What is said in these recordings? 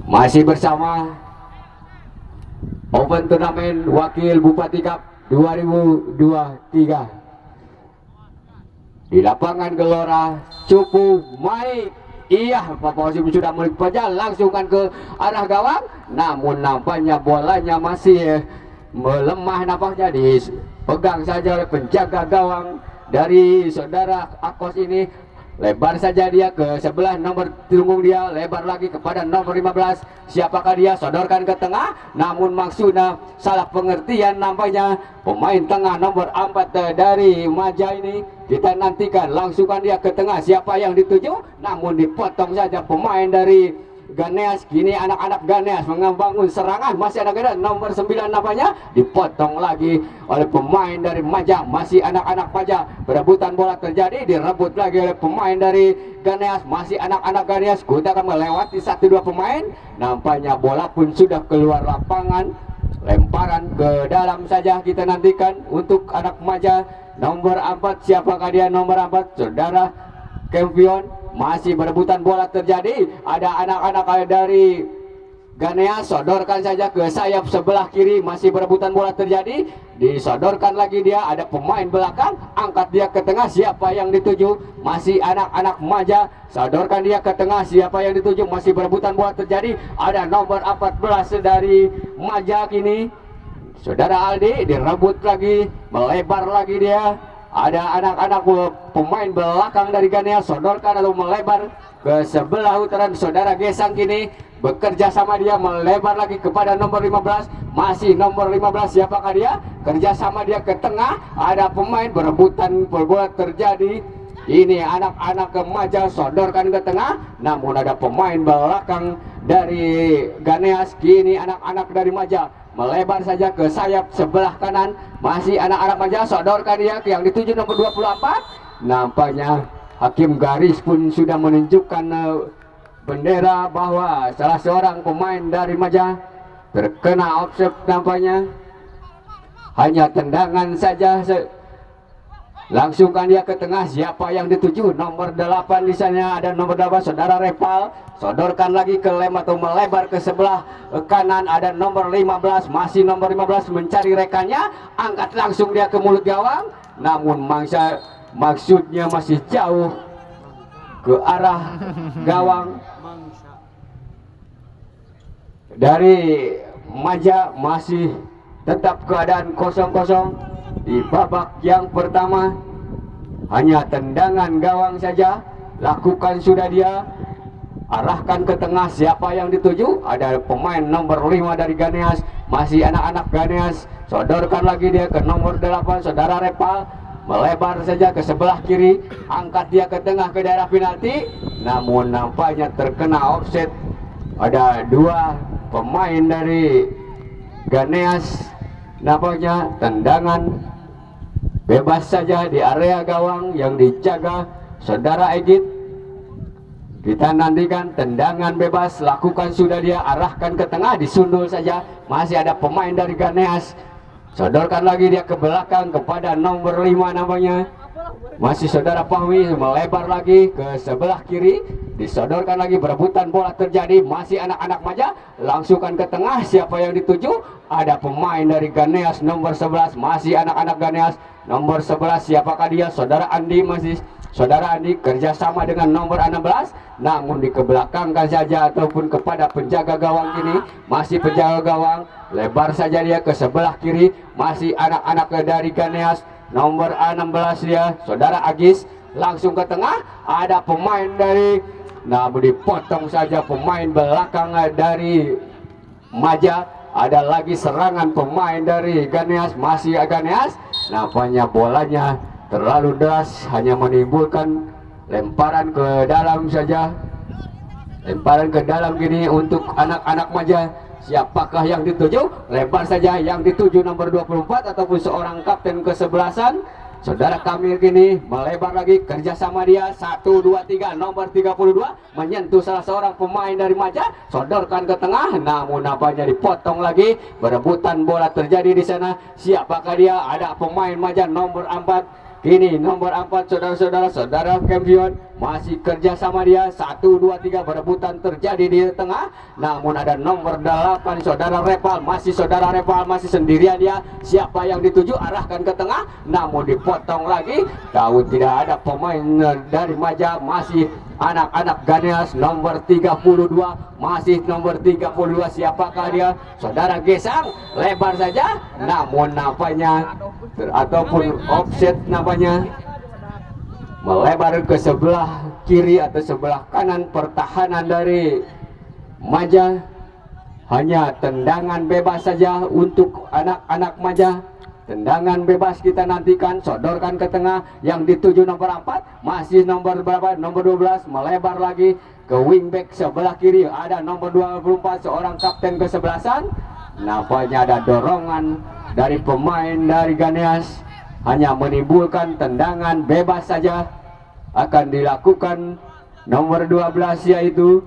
Masih bersama Open Turnamen Wakil Bupati Cup 2023 di lapangan Gelora Cupu Maik. Iya, Bapak Osim sudah melipatnya langsungkan ke arah gawang, namun nampaknya bolanya masih melemah, nampaknya dipegang saja oleh penjaga gawang dari saudara Akos ini. Lebar saja dia ke sebelah nomor punggung dia, lebar lagi kepada nomor 15. Siapakah dia? Sodorkan ke tengah, namun maksudnya salah pengertian nampaknya pemain tengah nomor 4 dari Maja ini. Kita nantikan langsungkan dia ke tengah, siapa yang dituju, namun dipotong saja pemain dari Ganeas. Kini anak-anak Ganeas membangun serangan, masih ada Ganeas nomor 9 namanya, dipotong lagi oleh pemain dari Maja. Masih anak-anak Maja, perebutan bola terjadi, direbut lagi oleh pemain dari Ganeas. Masih anak-anak Ganeas, kita akan melewati 1-2 pemain, nampaknya bola pun sudah keluar lapangan. Lemparan ke dalam saja, kita nantikan untuk anak Maja nomor 4. Siapakah dia nomor 4? Saudara Kempion. Masih berebutan bola terjadi, ada anak-anak dari Ganeas, sodorkan saja ke sayap sebelah kiri. Masih berebutan bola terjadi, disodorkan lagi dia, ada pemain belakang, angkat dia ke tengah, siapa yang dituju? Masih anak-anak Maja, sodorkan dia ke tengah, siapa yang dituju? Masih berebutan bola terjadi, ada nomor 14 dari Maja. Kini saudara Aldi, direbut lagi, melebar lagi dia. Ada anak-anak pemain belakang dari Ganeas, sodorkan atau melebar ke sebelah utara. Saudara Gesang kini bekerja sama dia, melebar lagi kepada nomor 15. Masih nomor 15, siapakah dia? Kerja sama dia ke tengah, ada pemain berebutan bola terjadi. Ini anak-anak Maja, sodorkan ke tengah, namun ada pemain belakang dari Ganeas. Kini anak-anak dari Maja melebar saja ke sayap sebelah kanan. Masih anak-anak Maja, sodorkan dia yang dituju nomor 24. Nampaknya hakim garis pun sudah menunjukkan bendera bahwa salah seorang pemain dari Maja terkena offside. Nampaknya hanya tendangan saja. Langsungkan dia ke tengah, siapa yang dituju? Nomor 8 di sana, ada nomor 8 saudara Repal. Sodorkan lagi ke lem atau melebar ke sebelah kanan, ada nomor 15. Masih nomor 15 mencari rekannya, angkat langsung dia ke mulut gawang, namun maksudnya masih jauh ke arah gawang dari Maja. Masih tetap keadaan kosong-kosong di babak yang pertama. Hanya tendangan gawang saja lakukan sudah dia, arahkan ke tengah, siapa yang dituju? Ada pemain nomor 5 dari Ganeas. Masih anak-anak Ganeas, sodorkan lagi dia ke nomor 8 saudara Repal, melebar saja ke sebelah kiri, angkat dia ke tengah ke daerah penalti, namun nampaknya terkena offset. Ada 2 pemain dari Ganeas, nampaknya tendangan bebas saja di area gawang yang dijaga saudara Egit. Kita nantikan tendangan bebas, lakukan sudah dia, arahkan ke tengah, disundul saja. Masih ada pemain dari Ganeas, sodorkan lagi dia ke belakang kepada nomor 5 namanya. Masih saudara Fahmi, melebar lagi ke sebelah kiri, disodorkan lagi, berebutan bola terjadi. Masih anak-anak Maja, langsungkan ke tengah, siapa yang dituju? Ada pemain dari Ganeas nomor 11. Masih anak-anak Ganeas nomor 11, siapakah dia? Saudara Andi. Masih saudara Andi kerjasama dengan nomor 16, namun dikebelakangkan saja ataupun kepada penjaga gawang ini. Masih penjaga gawang, lebar saja dia ke sebelah kiri. Masih anak-anak dari Ganeas nomor 16 dia, saudara Agis, langsung ke tengah, ada pemain dari, namun dipotong saja pemain belakang dari Maja. Ada lagi serangan pemain dari Ganeas. Masih Ganeas, nampaknya bolanya terlalu deras, hanya menimbulkan lemparan ke dalam saja. Lemparan ke dalam gini untuk anak-anak Maja. Siapakah yang dituju? Lebar saja yang dituju nomor 24 ataupun seorang kapten kesebelasan saudara Kamil. Kini melebar lagi, kerjasama dia 1, 2, 3, nomor 32 menyentuh salah seorang pemain dari Maja, sodorkan ke tengah, namun nampaknya dipotong lagi. Berebutan bola terjadi di sana, siapakah dia? Ada pemain Maja nomor 4. Kini nomor 4 saudara-saudara, saudara kampion masih kerja sama dia. 1, 2, 3 berebutan terjadi di tengah. Namun ada nomor 8 saudara Repal, masih saudara Repal masih sendirian dia. Siapa yang dituju arahkan ke tengah, namun dipotong lagi. Tahu tidak ada pemain dari Maja, masih anak-anak Ganeas nomor 32, masih nomor 32. Siapakah dia? Saudara Gesang lebar saja, namun nampaknya ataupun offset nampaknya melebar ke sebelah kiri atau sebelah kanan pertahanan dari Maja. Hanya tendangan bebas saja untuk anak-anak Maja. Tendangan bebas kita nantikan, sodorkan ke tengah. Yang dituju nomor 4, masih nomor berapa? Nomor 12, melebar lagi ke wingback sebelah kiri. Ada nomor 24, seorang kapten kesebelasan. Nampaknya ada dorongan dari pemain dari Ganeas. Hanya menimbulkan tendangan bebas saja akan dilakukan nomor 12, yaitu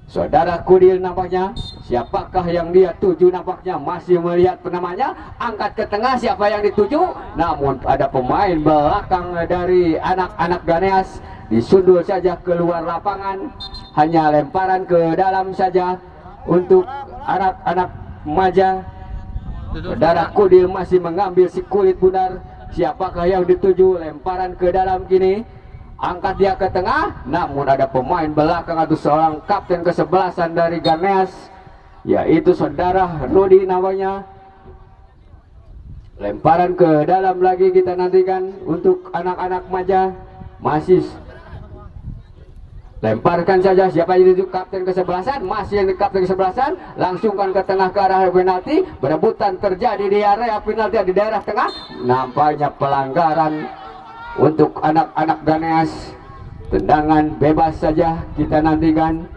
saudara Kudil nampaknya. Siapakah yang dia tuju nampaknya? Masih melihat namanya. Angkat ke tengah, siapa yang dituju? Namun ada pemain belakang dari anak-anak Ganeas. Disundul saja keluar lapangan. Hanya lemparan ke dalam saja untuk anak-anak Maja. Saudara Kudil masih mengambil si kulit bundar. Siapakah yang dituju? Lemparan ke dalam kini. Angkat dia ke tengah, namun ada pemain belakang atau seorang kapten kesebelasan dari Ganeas, yaitu saudara Rudi namanya. Lemparan ke dalam lagi kita nantikan untuk anak-anak Maja. Masih lemparkan saja, siapa yang dituju? Kapten kesebelasan, masih yang kapten kesebelasan. Langsungkan ke tengah ke arah penalti. Berebutan terjadi di area penalti di daerah tengah. Nampaknya pelanggaran untuk anak-anak Ganeas. Tendangan bebas saja kita nantikan.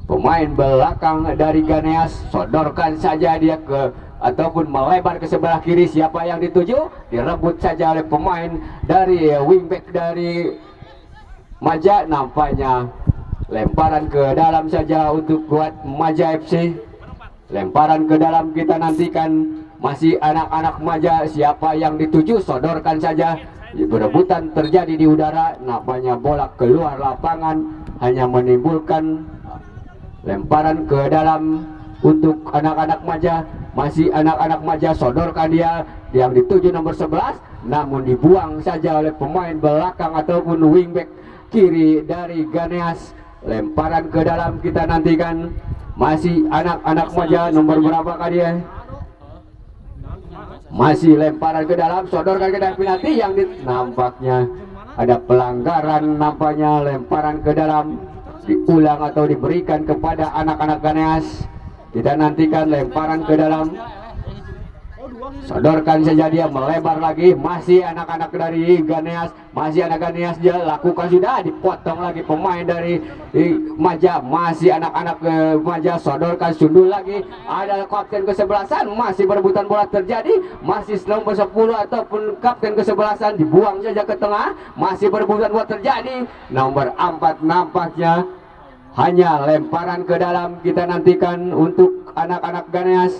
Pemain belakang dari Ganeas, sodorkan saja dia ke ataupun melebar ke sebelah kiri. Siapa yang dituju? Direbut saja oleh pemain dari wingback dari Maja. Nampaknya lemparan ke dalam saja untuk buat Maja FC. Lemparan ke dalam kita nantikan. Masih anak-anak Maja, siapa yang dituju? Sodorkan saja. Berebutan terjadi di udara. Nampaknya bola keluar lapangan, hanya menimbulkan lemparan ke dalam untuk anak-anak Maja. Masih anak-anak Maja, sodorkan dia. Yang dituju nomor 11, namun dibuang saja oleh pemain belakang ataupun wingback kiri dari Ganeas. Lemparan ke dalam kita nantikan. Masih anak-anak Maja, nomor berapa kali dia? Masih lemparan ke dalam, sodorkan ke dalam penalti. Yang nampaknya ada pelanggaran, nampaknya lemparan ke dalam diulang atau diberikan kepada anak-anak Ganeas. Kita nantikan lemparan ke dalam. Sodorkan saja dia, melebar lagi. Masih anak-anak dari Ganeas, masih anak Ganeas dia lakukan sudah, dipotong lagi pemain dari Maja. Masih anak-anak Maja, sodorkan, sundul lagi. Ada kapten kesebelasan, masih berebutan bola terjadi. Masih nomor 10 ataupun kapten kesebelasan, dibuang saja ke tengah. Masih berebutan bola terjadi. Nomor 4 nampaknya hanya lemparan ke dalam kita nantikan untuk anak-anak Ganeas.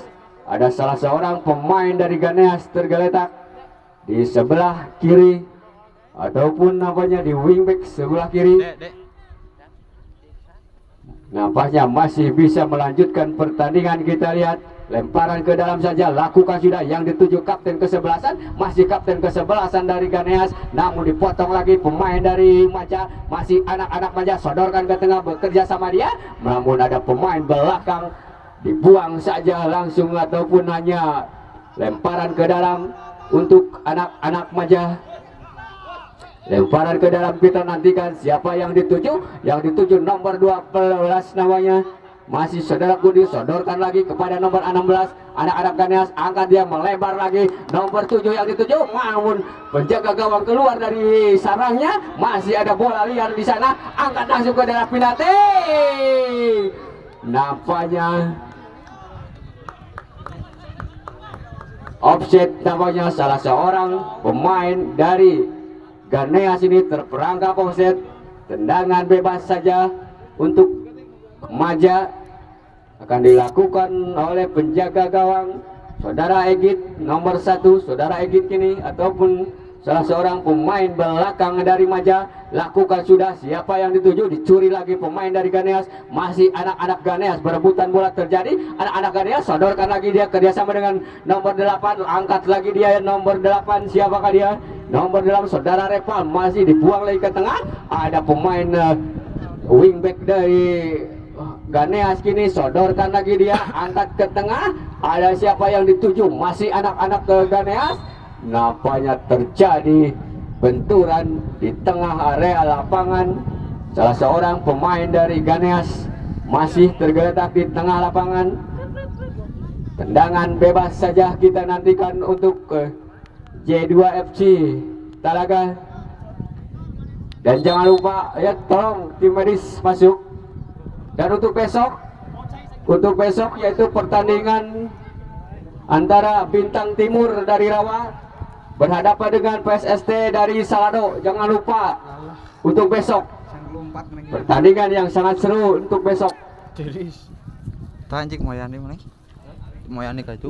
Ada salah seorang pemain dari Ganeas tergeletak di sebelah kiri ataupun nampaknya di wingback sebelah kiri. Nampaknya masih bisa melanjutkan pertandingan. Kita lihat lemparan ke dalam saja, lakukan sudah. Yang dituju kapten kesebelasan, masih kapten kesebelasan dari Ganeas, namun dipotong lagi pemain dari Maja. Masih anak-anak Maja, sodorkan ke tengah, bekerja sama dia, namun ada pemain belakang, dibuang saja langsung ataupun hanya lemparan ke dalam untuk anak-anak Maja. Lemparan ke dalam kita nantikan siapa yang dituju. Yang dituju nomor 12 namanya. Masih saudara Kudi, sodorkan lagi kepada nomor 16 anak-anak Ganeas. Angkat dia, melebar lagi. Nomor 7 yang dituju, namun penjaga gawang keluar dari sarangnya. Masih ada bola liar di sana. Angkat langsung ke daerah penalti. Nampaknya offset, nampaknya salah seorang pemain dari Ganeas ini terperangkap offset. Tendangan bebas saja untuk Maja akan dilakukan oleh penjaga gawang saudara Egit nomor 1, saudara Egit ini ataupun salah seorang pemain belakang dari Maja. Lakukan sudah, siapa yang dituju, dicuri lagi pemain dari Ganeas. Masih anak-anak Ganeas, berebutan bola terjadi. Anak-anak Ganeas sodorkan lagi dia kerjasama dengan nomor 8. Angkat lagi dia nomor 8, siapakah dia? Nomor 8 saudara Reval, masih dibuang lagi ke tengah. Ada pemain wingback dari Ganeas kini, sodorkan lagi dia, angkat ke tengah. Ada siapa yang dituju, masih anak-anak ke Ganeas. Nampaknya terjadi benturan di tengah area lapangan. Salah seorang pemain dari Ganeas masih tergeletak di tengah lapangan. Tendangan bebas saja kita nantikan untuk J2FC Talaga. Dan jangan lupa ya, tolong tim medis masuk. Dan untuk besok yaitu pertandingan antara Bintang Timur dari Rawa berhadapan dengan PSST dari Salado. Jangan lupa untuk besok pertandingan yang sangat seru untuk besok.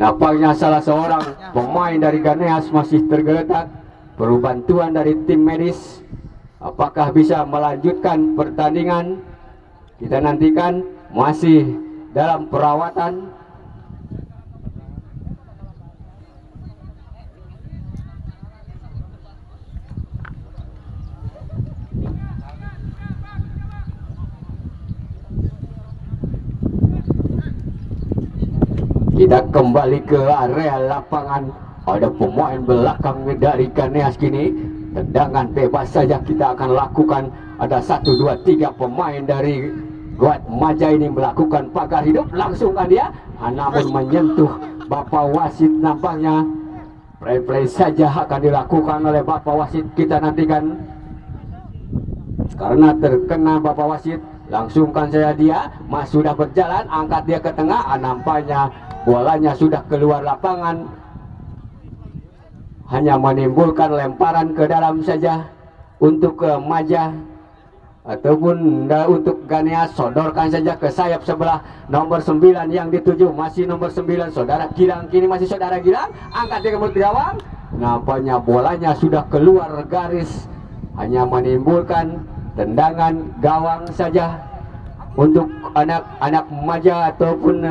Nampaknya salah seorang pemain dari Ganeas masih tergeletak. Perlu bantuan dari tim medis. Apakah bisa melanjutkan pertandingan? Kita nantikan, masih dalam perawatan. Kita kembali ke area lapangan. Ada pemain belakang dari Ganeas kini. Tendangan bebas saja kita akan lakukan. Ada 1, 2, 3 pemain dari Guat Maja ini melakukan pagar hidup. Langsungkan dia, namun menyentuh Bapak Wasit. Nampaknya play saja akan dilakukan oleh Bapak Wasit. Kita nantikan. Karena terkena Bapak Wasit, langsungkan saya dia. Mas sudah berjalan, angkat dia ke tengah. Nampaknya bolanya sudah keluar lapangan. Hanya menimbulkan lemparan ke dalam saja untuk ke Maja ataupun untuk Ganeas. Sodorkan saja ke sayap sebelah. Nomor 9 yang dituju, masih nomor 9 saudara Gilang. Kini masih saudara Gilang, angkat dia ke mulut gawang. Nampaknya bolanya sudah keluar garis. Hanya menimbulkan tendangan gawang saja untuk anak-anak Maja ataupun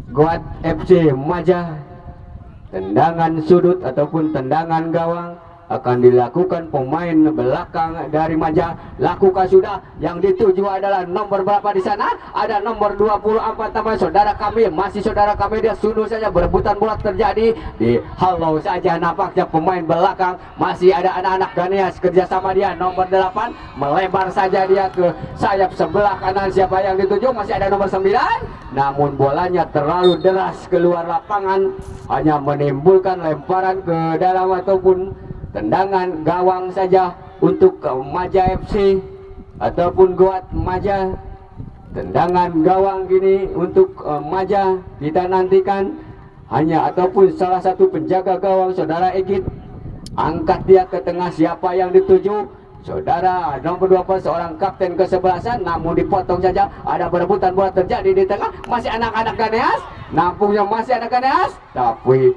Guat FC Maja. Tendangan sudut ataupun tendangan gawang akan dilakukan pemain belakang dari Maja. Lakukan sudah, yang dituju adalah nomor berapa di sana? Ada nomor 24 namanya saudara kami, masih saudara kami. Dia sundul saja, berebutan bola terjadi di halau saja. Nampaknya pemain belakang masih ada anak-anak Ganeas kerjasama dia. Nomor 8 melebar saja dia ke sayap sebelah kanan. Siapa yang dituju? Masih ada nomor 9. Namun bolanya terlalu deras keluar lapangan, hanya menimbulkan lemparan ke dalam ataupun tendangan gawang saja untuk Maja FC ataupun Guat Maja. Tendangan gawang gini untuk Maja kita nantikan. Hanya ataupun salah satu penjaga gawang saudara Egit, angkat dia ke tengah. Siapa yang dituju? Saudara nomor 20, seorang kapten kesebelasan, namun dipotong saja. Ada berebutan bola terjadi di tengah. Masih anak-anak Ganeas, nampungnya masih anak Ganeas, tapi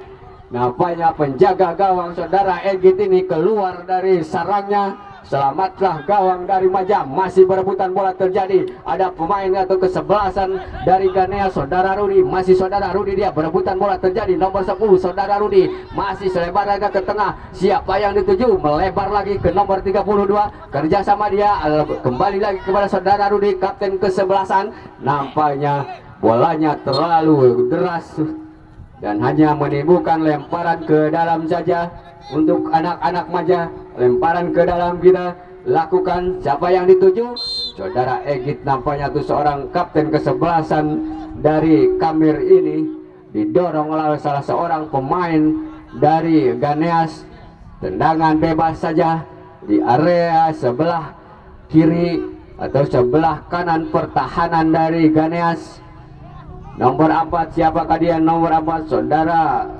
nampaknya penjaga gawang saudara Egit ini keluar dari sarangnya. Selamatlah gawang dari Maja. Masih berebutan bola terjadi. Ada pemain atau kesebelasan dari Ganeas, saudara Rudi. Masih saudara Rudi, dia berebutan bola terjadi. Nomor 10 saudara Rudi masih selebar agak ke tengah. Siapa yang dituju? Melebar lagi ke nomor 32. Kerjasama dia kembali lagi kepada saudara Rudi, kapten kesebelasan. Nampaknya bolanya terlalu deras dan hanya menimbulkan lemparan ke dalam saja untuk anak-anak Maja. Lemparan ke dalam kita lakukan. Siapa yang dituju? Saudara Egit. Nampaknya itu seorang kapten kesebelasan dari Kamir ini didorong oleh salah seorang pemain dari Ganeas. Tendangan bebas saja di area sebelah kiri atau sebelah kanan pertahanan dari Ganeas. Nomor 4, siapakah dia? Nomor 4 saudara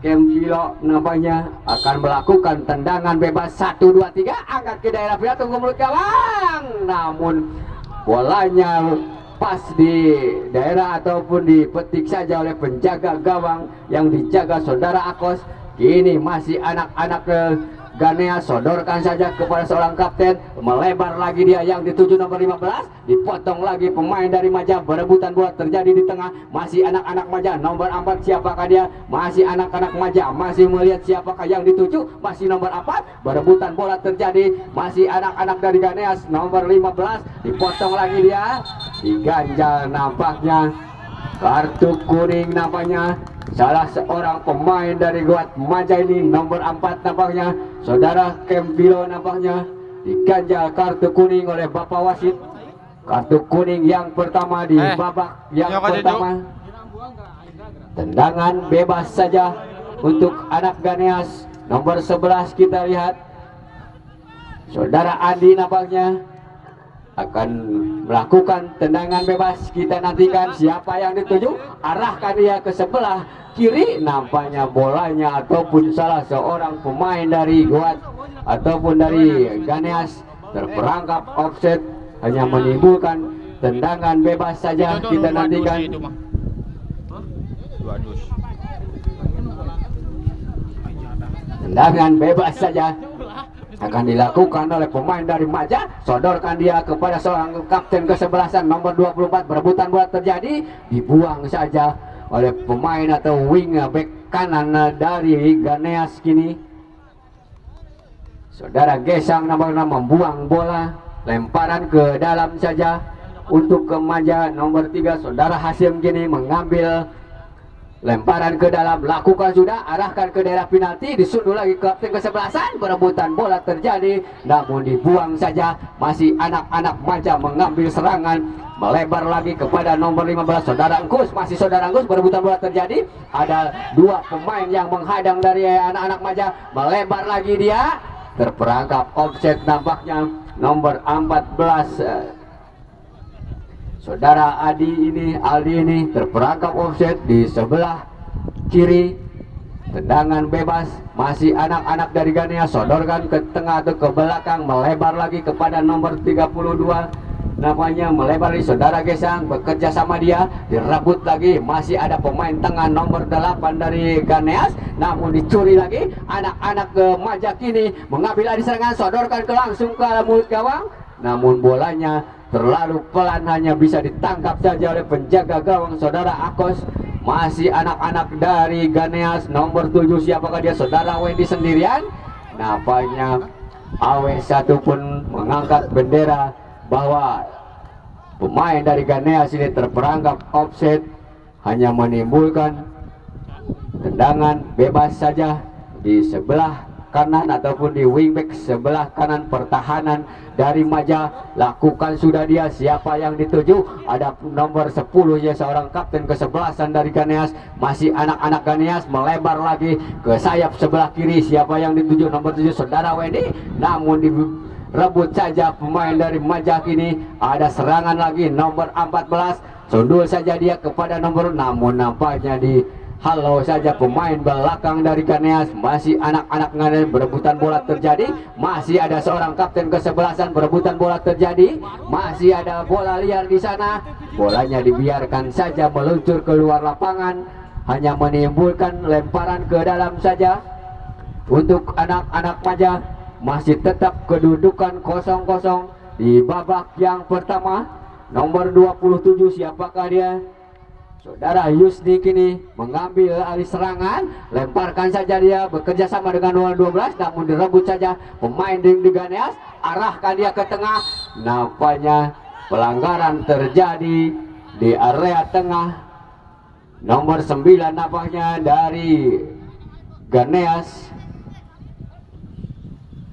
Kempilo nampaknya akan melakukan tendangan bebas. 1, 2, 3, angkat ke daerah pihak, tunggu mulut gawang. Namun bolanya pas di daerah ataupun dipetik saja oleh penjaga gawang yang dijaga saudara Akos. Kini masih anak-anak Ganea, sodorkan saja kepada seorang kapten, melebar lagi dia yang dituju nomor 15, dipotong lagi pemain dari Maja, berebutan bola terjadi di tengah, masih anak-anak Maja, nomor 4 siapakah dia, masih anak-anak Maja, masih melihat siapakah yang dituju, masih nomor 4, berebutan bola terjadi, masih anak-anak dari Ganea, nomor 15, dipotong lagi dia, diganjal nampaknya, kartu kuning nampaknya. Salah seorang pemain dari Guat Maja ini nomor 4 nampaknya, saudara Kempilo nampaknya diganjal kartu kuning oleh Bapak Wasit. Kartu kuning yang pertama di babak yang pertama. Tendangan bebas saja untuk anak Ganeas nomor 11. Kita lihat saudara Andi nampaknya akan melakukan tendangan bebas. Kita nantikan siapa yang dituju, arahkan dia ke sebelah kiri, nampaknya bolanya ataupun salah seorang pemain dari Guat ataupun dari Ganeas terperangkap offset, hanya menimbulkan tendangan bebas saja. Kita nantikan tendangan bebas saja akan dilakukan oleh pemain dari Maja. Sodorkan dia kepada seorang kapten kesebelasan nomor 24, berebutan bola terjadi, dibuang saja oleh pemain atau wing back kanan dari Ganeas. Kini saudara Gesang namanya membuang bola, lemparan ke dalam saja untuk ke Maja nomor 3. Saudara Hasim kini mengambil lemparan ke dalam, lakukan sudah, arahkan ke daerah penalti, disundul lagi ke kapten kesebelasan, berebutan bola terjadi, namun dibuang saja. Masih anak-anak Maja mengambil serangan, melebar lagi kepada nomor 15, saudara Angkus. Masih saudara Angkus, berebutan bola terjadi, ada dua pemain yang menghadang dari anak-anak Maja, melebar lagi dia, terperangkap offset nampaknya nomor 14. Saudara Aldi ini terperangkap offset di sebelah kiri. Tendangan bebas, masih anak-anak dari Ganea, sodorkan ke tengah atau ke belakang, melebar lagi kepada nomor 32. Namanya melebar di saudara Gesang, bekerja sama dia, direbut lagi. Masih ada pemain tengah nomor 8 dari Ganeas, namun dicuri lagi. Anak-anak ke Maja kini mengambil alih serangan, sodorkan ke langsung ke mulut gawang, namun bolanya terlalu pelan, hanya bisa ditangkap saja oleh penjaga gawang saudara Akos. Masih anak-anak dari Ganeas nomor 7, siapakah dia, saudara Wendy sendirian. Nampaknya AW1 pun mengangkat bendera bahwa pemain dari Ganeas ini terperangkap offset, hanya menimbulkan tendangan bebas saja di sebelah kanan ataupun di wingback sebelah kanan pertahanan dari Maja. Lakukan sudah dia, siapa yang dituju, ada nomor 10 ya, seorang kapten kesebelasan dari Ganeas. Masih anak-anak Ganeas melebar lagi ke sayap sebelah kiri, siapa yang dituju, nomor 7 saudara Wendy, namun direbut saja pemain dari Maja. Kini ada serangan lagi nomor 14, sundul saja dia kepada nomor, namun nampaknya di halo saja pemain belakang dari Ganeas. Masih anak-anak Ganeas, berebutan bola terjadi, masih ada seorang kapten kesebelasan, berebutan bola terjadi, masih ada bola liar di sana. Bolanya dibiarkan saja meluncur keluar lapangan, hanya menimbulkan lemparan ke dalam saja untuk anak-anak Maja. Masih tetap kedudukan 0-0 di babak yang pertama. Nomor 27 siapakah dia? Saudara Yusni kini mengambil alih serangan, lemparkan saja dia, bekerja sama dengan nomor 12, namun direbut saja pemain di Ganeas, arahkan dia ke tengah. Nampaknya pelanggaran terjadi di area tengah. Nomor 9 nampaknya dari Ganeas,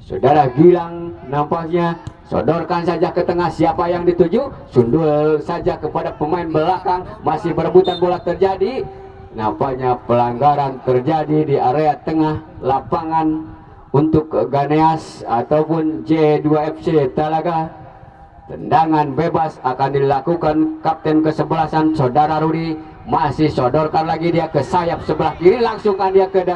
saudara Gilang nampaknya, sodorkan saja ke tengah, siapa yang dituju, sundul saja kepada pemain belakang. Masih berebutan bola terjadi, nampaknya pelanggaran terjadi di area tengah lapangan untuk Ganeas ataupun J2FC Talaga. Tendangan bebas akan dilakukan kapten kesebelasan saudara Rudi. Masih sodorkan lagi dia ke sayap sebelah kiri, langsungkan dia ke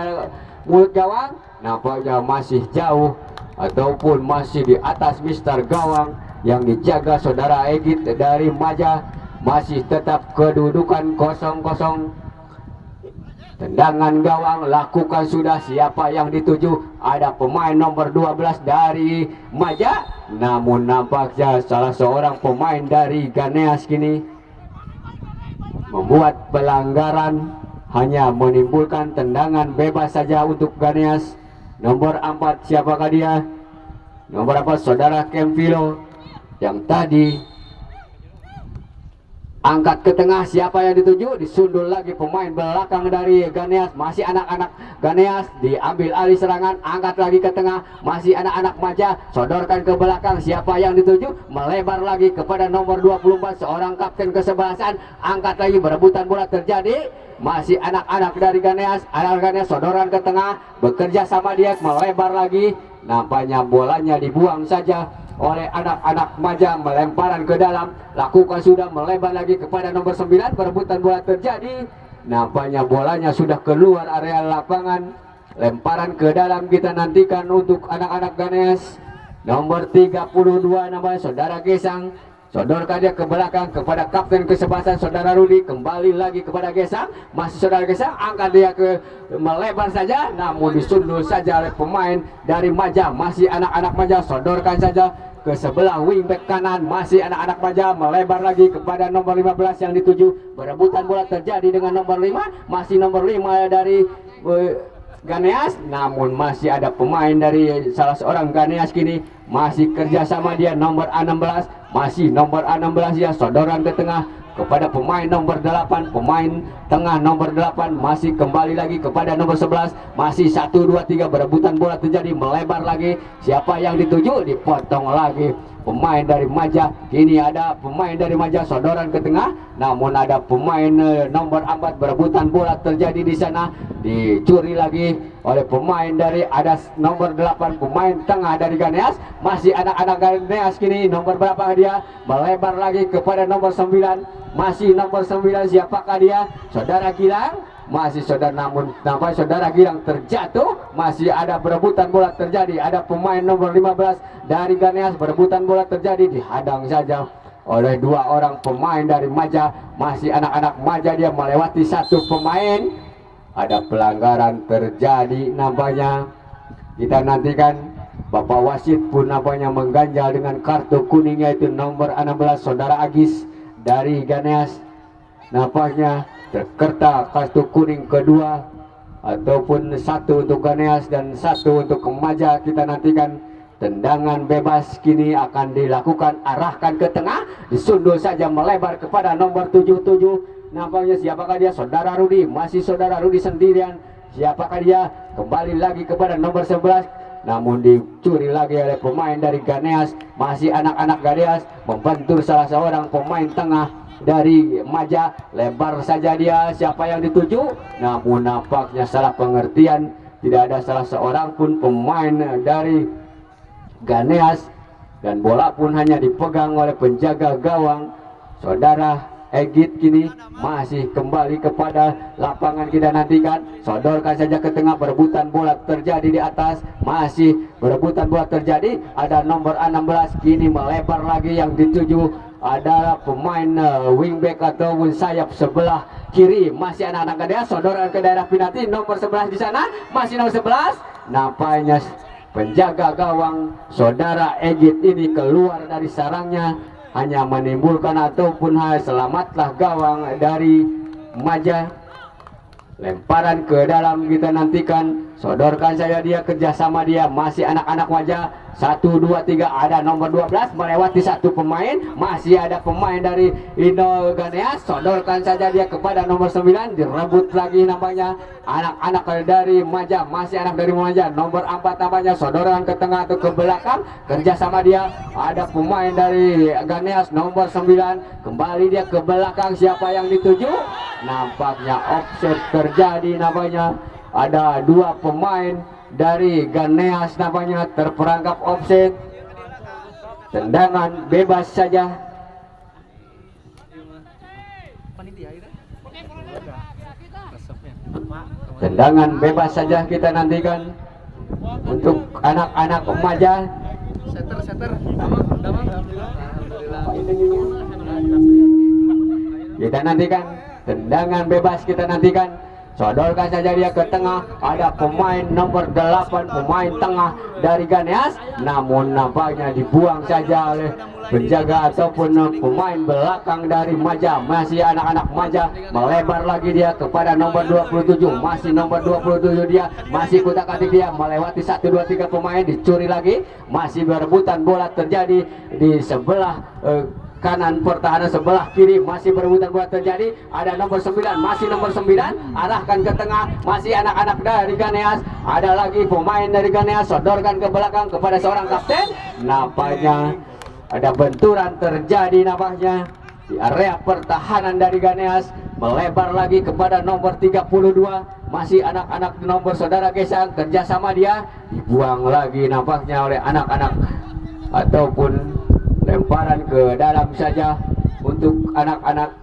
mulut gawang, nampaknya masih jauh ataupun masih di atas Mister Gawang yang dijaga saudara Egit dari Maja. Masih tetap kedudukan 0-0. Tendangan gawang lakukan sudah, siapa yang dituju? Ada pemain nomor 12 dari Maja, namun nampaknya salah seorang pemain dari Ganeas kini membuat pelanggaran, hanya menimbulkan tendangan bebas saja untuk Ganeas. Nomor 4 siapakah dia? Nomor 4 saudara Kemfilo yang tadi angkat ke tengah, siapa yang dituju? Disundul lagi pemain belakang dari Ganeas, masih anak-anak Ganeas, diambil alih serangan, angkat lagi ke tengah, masih anak-anak Maja, sodorkan ke belakang, siapa yang dituju? Melebar lagi kepada nomor 24, seorang kapten kesebelasan, angkat lagi, berebutan bola terjadi, masih anak-anak dari Ganeas, anak Ganeas sodoran ke tengah, bekerja sama dia, melebar lagi, nampaknya bolanya dibuang saja oleh anak-anak Maja, melemparan ke dalam, lakukan sudah, melebar lagi kepada nomor 9, perebutan bola terjadi, nampaknya bolanya sudah keluar area lapangan, lemparan ke dalam kita nantikan untuk anak-anak Ganeas. Nomor 32 namanya saudara Gesang, sodorkan dia ke belakang kepada kapten kesebelasan saudara Rudi, kembali lagi kepada Gesang, masih saudara Gesang, angkat dia ke melebar saja, namun disundul saja oleh pemain dari Maja, masih anak-anak Maja, sodorkan saja ke sebelah wingback kanan, masih anak-anak Maja, melebar lagi kepada nomor 15 yang dituju, berebutan bola terjadi dengan nomor 5, masih nomor 5 dari Ganeas, namun masih ada pemain dari salah seorang Ganeas kini, masih kerjasama dia nomor 16, masih nomor 16 ya, sodoran ke tengah kepada pemain nomor 8, pemain tengah nomor 8, masih kembali lagi kepada nomor 11, masih 1, 2, 3, berebutan bola terjadi, melebar lagi, siapa yang dituju? Dipotong lagi pemain dari Maja, kini ada pemain dari Maja sodoran ke tengah, namun ada pemain nomor 4, berebutan bola terjadi di sana, dicuri lagi oleh pemain dari ada nomor 8, pemain tengah dari Ganeas, masih anak-anak Ganeas kini, nomor berapa dia? Melebar lagi kepada nomor 9, masih nomor 9, siapakah dia? Saudara Gilang, masih saudara, namun nampak saudara Gilang terjatuh, masih ada berebutan bola terjadi, ada pemain nomor 15 dari Ganeas, berebutan bola terjadi, dihadang saja oleh dua orang pemain dari Maja, masih anak-anak Maja, dia melewati satu pemain, ada pelanggaran terjadi nampaknya, kita nantikan. Bapak wasit pun nampaknya mengganjal dengan kartu kuning, yaitu nomor 16 saudara Agis dari Ganeas, nampaknya terkerta kartu kuning kedua, ataupun satu untuk Ganeas dan satu untuk Maja. Kita nantikan tendangan bebas kini akan dilakukan, arahkan ke tengah, disundul saja, melebar kepada nomor 77, nampaknya siapakah dia? Saudara Rudi, masih saudara Rudi sendirian, siapakah dia? Kembali lagi kepada nomor 11, namun dicuri lagi oleh pemain dari Ganeas, masih anak-anak Ganeas, membentur salah seorang pemain tengah dari Maja, lebar saja dia, siapa yang dituju? Namun nampaknya salah pengertian, tidak ada salah seorang pun pemain dari Ganeas, dan bola pun hanya dipegang oleh penjaga gawang saudara Egit. Kini masih kembali kepada lapangan, kita nantikan, sodorkan saja ke tengah, berebutan bola terjadi di atas, masih berebutan bola terjadi, ada nomor 16 kini melebar lagi, yang dituju adalah pemain wingback ataupun sayap sebelah kiri, masih anak-anak Ganeas, sodoran ke daerah penalti, nomor 11 di sana, masih nomor 11, nampaknya penjaga gawang saudara Egit ini keluar dari sarangnya, hanya menimbulkan ataupun selamatlah gawang dari Maja, lemparan ke dalam, kita nantikan, sodorkan saja dia, kerjasama dia, masih anak-anak Maja, 1, 2, 3, ada nomor 12 melewati satu pemain, masih ada pemain dari Indo Ganeas, sodorkan saja dia kepada nomor 9, direbut lagi namanya anak-anak dari Maja, masih anak dari Maja, nomor 4 namanya, sodoran ke tengah atau ke belakang, kerjasama dia, ada pemain dari Ganeas nomor 9, kembali dia ke belakang, siapa yang dituju? Nampaknya offset terjadi namanya, ada dua pemain dari Ganeas namanya terperangkap offset, tendangan bebas saja. Tendangan bebas saja kita nantikan untuk anak-anak Maja. Kita nantikan tendangan bebas, kita nantikan Sodorkan saja dia ke tengah. Ada pemain nomor 8, pemain tengah dari Ganeas, namun nampaknya dibuang saja oleh penjaga ataupun pemain belakang dari Maja. Masih anak-anak Maja, melebar lagi dia kepada nomor 27. Masih nomor 27 dia, masih kutak-atik dia, melewati 1, 2, 3 pemain, dicuri lagi. Masih berebutan bola terjadi di sebelah kanan pertahanan, sebelah kiri masih berebutan bola terjadi. Ada nomor 9, masih nomor 9, arahkan ke tengah, masih anak-anak dari Ganeas. Ada lagi pemain dari Ganeas, sodorkan ke belakang kepada seorang kapten. Nampaknya ada benturan terjadi nampaknya di area pertahanan dari Ganeas. Melebar lagi kepada nomor 32, masih anak-anak nomor saudara Gesang, kerjasama dia, dibuang lagi nampaknya oleh anak-anak ataupun lemparan ke dalam saja untuk anak-anak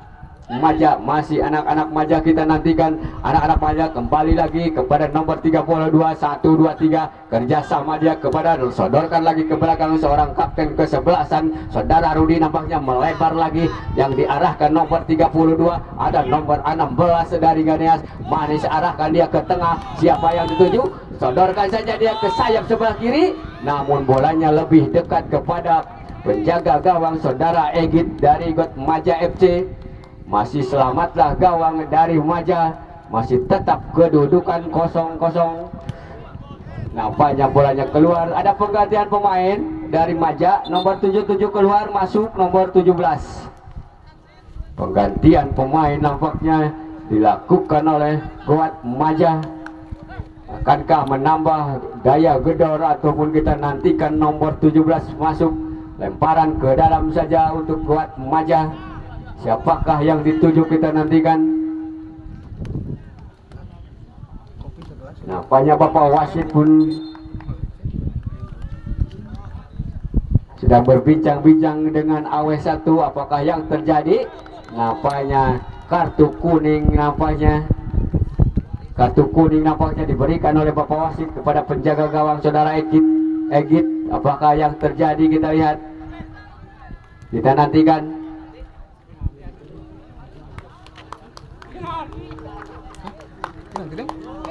Maja. Masih anak-anak Maja, kita nantikan anak-anak Maja kembali lagi kepada nomor 32, 1, 2, 3, kerjasama dia kepada, sodorkan lagi ke belakang seorang kapten kesebelasan saudara Rudi. Nampaknya melebar lagi yang diarahkan nomor 32, ada nomor 16 dari Ganeas, manis arahkan dia ke tengah. Siapa yang dituju? Sodorkan saja dia ke sayap sebelah kiri, namun bolanya lebih dekat kepada penjaga gawang saudara Egit dari God Maja FC. Masih selamatlah gawang dari Maja, masih tetap kedudukan 0-0. Nampaknya bolanya keluar. Ada penggantian pemain dari Maja, nomor 77 keluar, masuk nomor 17. Penggantian pemain nampaknya dilakukan oleh God Maja. Akankah menambah daya gedor ataupun kita nantikan nomor 17 masuk? Lemparan ke dalam saja untuk kuat Maja. Siapakah yang dituju, kita nantikan. Nampaknya Bapak wasit pun sedang berbincang-bincang dengan AW1. Apakah yang terjadi? Nampaknya kartu kuning, nampaknya kartu kuning nampaknya diberikan oleh Bapak wasit kepada penjaga gawang saudara Egit. Apakah yang terjadi, kita lihat, kita nantikan.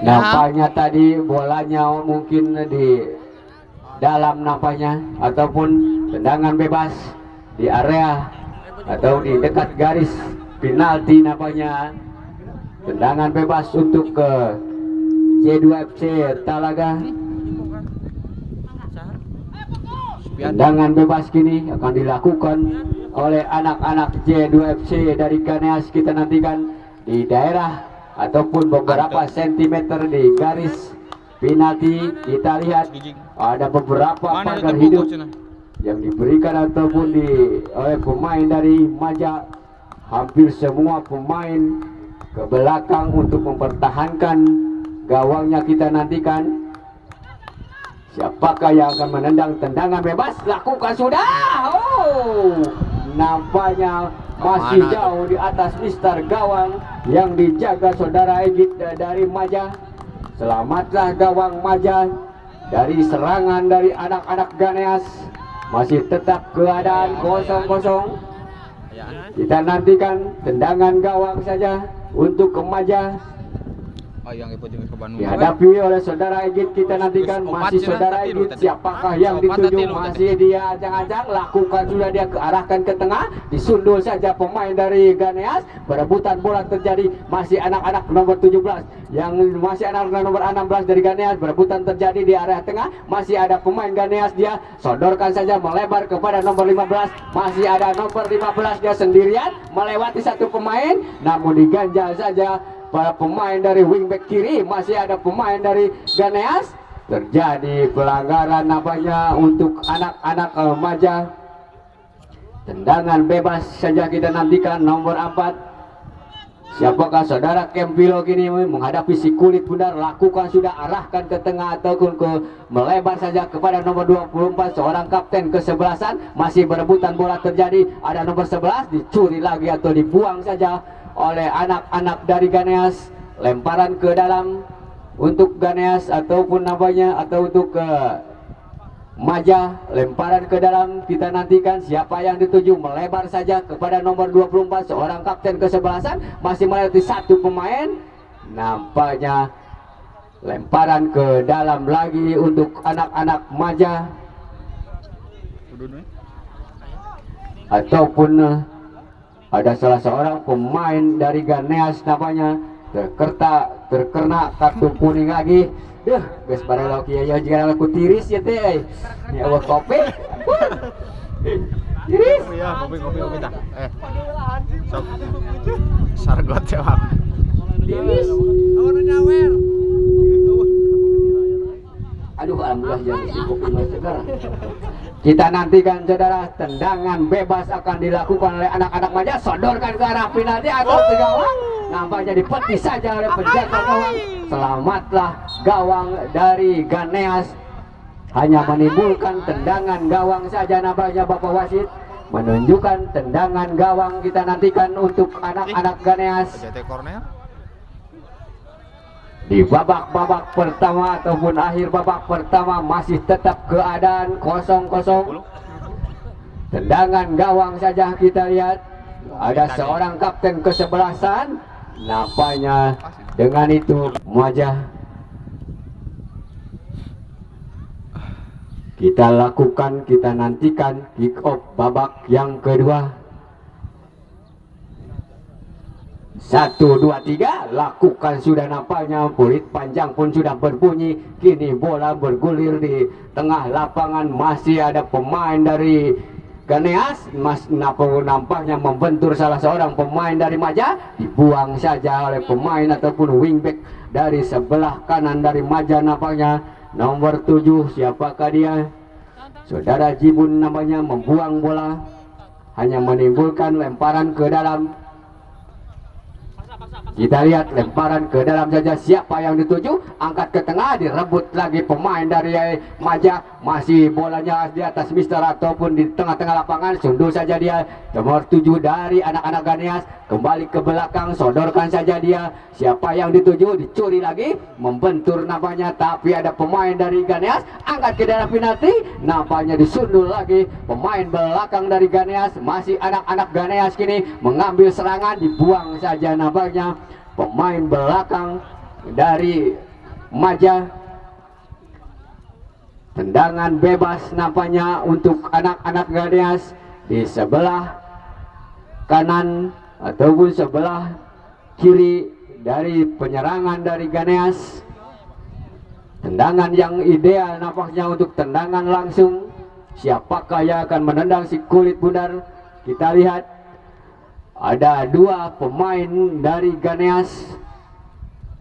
Nampaknya tadi bolanya mungkin di dalam nampaknya, ataupun tendangan bebas di area atau di dekat garis penalti nampaknya. Tendangan bebas untuk ke J2FC Talaga. Tendangan bebas kini akan dilakukan oleh anak-anak J2FC dari Ganeas. Kita nantikan di daerah ataupun beberapa sentimeter di garis penalti. Kita lihat ada beberapa pagar hidup yang diberikan ataupun oleh pemain dari Maja. Hampir semua pemain ke belakang untuk mempertahankan gawangnya. Kita nantikan siapakah yang akan menendang tendangan bebas. Lakukan sudah. Nampaknya masih jauh di atas Mister Gawang yang dijaga saudara Egit dari Maja. Selamatlah gawang Maja dari serangan dari anak-anak Ganeas. Masih tetap keadaan 0-0. Kita nantikan tendangan gawang saja untuk ke Maja. Dihadapi oleh saudara Egit. Kita nantikan masih saudara Egit. Siapakah yang dituju? Masih dia ajang-ajang. Lakukan sudah, dia kearahkan ke tengah. Disundul saja pemain dari Ganeas. Berebutan bola terjadi. Masih anak-anak nomor 17 yang masih anak-anak nomor 16 dari Ganeas. Berebutan terjadi di area tengah. Masih ada pemain Ganeas, dia sodorkan saja melebar kepada nomor 15. Masih ada nomor 15, dia sendirian melewati satu pemain, namun diganjal saja para pemain dari wingback kiri. Masih ada pemain dari Ganeas. Terjadi pelanggaran nampaknya untuk anak-anak Maja. Tendangan bebas saja kita nantikan nomor 4. Siapakah saudara Kempilo kini menghadapi si kulit bundar? Lakukan sudah, arahkan ke tengah ataupun ke melebar saja kepada nomor 24, seorang kapten kesebelasan. Masih berebutan bola terjadi. Ada nomor 11, dicuri lagi atau dibuang saja oleh anak-anak dari Ganeas. Lemparan ke dalam untuk Ganeas ataupun namanya atau untuk ke Maja. Lemparan ke dalam, kita nantikan siapa yang dituju. Melebar saja kepada nomor 24, seorang kapten kesebelasan. Masih melewati satu pemain, nampaknya lemparan ke dalam lagi untuk anak-anak Maja ataupun ada salah seorang pemain dari Ganeas namanya terkena kartu kuning lagi. Guys, pada laki ya jangan aku tiris ya teh. Ini awak kopi. Tiris. Iya, kopi dah. Sok. Sargot ya, Bang. Tiris. Awan nyawer. Aduh, alhamdulillah jadi si kopi mas segar. Kita nantikan saudara, tendangan bebas akan dilakukan oleh anak-anak Maja, sodorkan ke arah penalti atau ke gawang. Nampaknya dipetis saja oleh penjaga gawang. Selamatlah gawang dari Ganeas. Hanya menimbulkan tendangan gawang saja nampaknya Bapak wasit. Menunjukkan tendangan gawang kita nantikan untuk anak-anak Ganeas. Di babak pertama ataupun akhir babak pertama masih tetap keadaan 0-0. Tendangan gawang saja kita lihat. Ada seorang kapten kesebelasan. Nampaknya dengan itu Maja kita lakukan, kita nantikan kick off babak yang kedua. 1, 2, 3 lakukan sudah, nampaknya peluit panjang pun sudah berbunyi. Kini bola bergulir di tengah lapangan. Masih ada pemain dari Ganeas, nampaknya membentur salah seorang pemain dari Maja. Dibuang saja oleh pemain ataupun wingback dari sebelah kanan dari Maja, nampaknya nomor 7. Siapakah dia? Saudara Jibun namanya, membuang bola, hanya menimbulkan lemparan ke dalam. Kita lihat lemparan ke dalam saja. Siapa yang dituju? Angkat ke tengah, direbut lagi pemain dari Maja. Masih bolanya di atas Mister ataupun di tengah-tengah lapangan. Sundur saja dia, nomor 7 dari anak-anak Ganeas. Kembali ke belakang, sodorkan saja dia. Siapa yang dituju? Dicuri lagi, membentur nampaknya. Tapi ada pemain dari Ganeas, angkat ke dalam penalti. Nampaknya disundur lagi pemain belakang dari Ganeas. Masih anak-anak Ganeas kini mengambil serangan, dibuang saja nampaknya pemain belakang dari Maja. Tendangan bebas nampaknya untuk anak-anak Ganeas di sebelah kanan ataupun sebelah kiri dari penyerangan dari Ganeas. Tendangan yang ideal nampaknya untuk tendangan langsung. Siapakah yang akan menendang si kulit bundar? Kita lihat ada 2 pemain dari Ganeas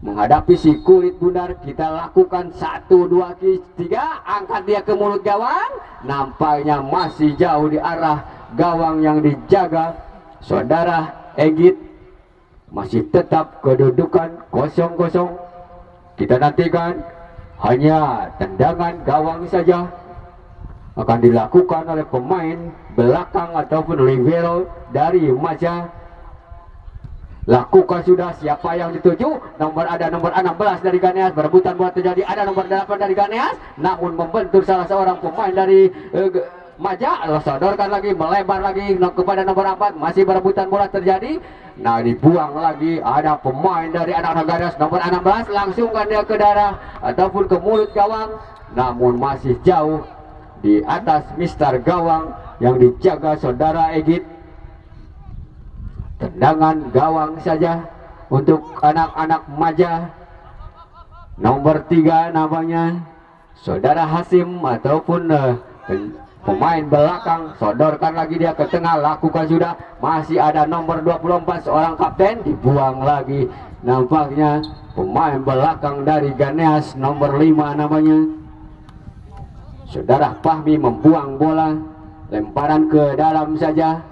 menghadapi si kulit bundar. Kita lakukan 1, 2, 3, angkat dia ke mulut gawang. Nampaknya masih jauh di arah gawang yang dijaga saudara Egit. Masih tetap kedudukan 0-0. Kita nantikan hanya tendangan gawang saja akan dilakukan oleh pemain belakang ataupun libero dari Maja. Lakukan sudah. Siapa yang dituju? Ada nomor 16 dari Ganeas. Berebutan bola terjadi. Ada nomor 8 dari Ganeas, namun membentur salah seorang pemain dari Maja. Sodorkan lagi, melebar lagi kepada nomor 4. Masih berebutan bola terjadi. Nah, dibuang lagi. Ada pemain dari anak-anak Ganeas, nomor 16. Langsungkan dia ke darah ataupun ke mulut gawang, namun masih jauh di atas Mister gawang yang dijaga saudara Egit. Tendangan gawang saja untuk anak-anak Maja. Nomor 3 namanya saudara Hasim ataupun pemain belakang. Sodorkan lagi dia ke tengah, lakukan sudah. Masih ada nomor 24 seorang kapten, dibuang lagi. Nampaknya pemain belakang dari Ganeas, nomor 5 namanya saudara Fahmi, membuang bola. Lemparan ke dalam saja.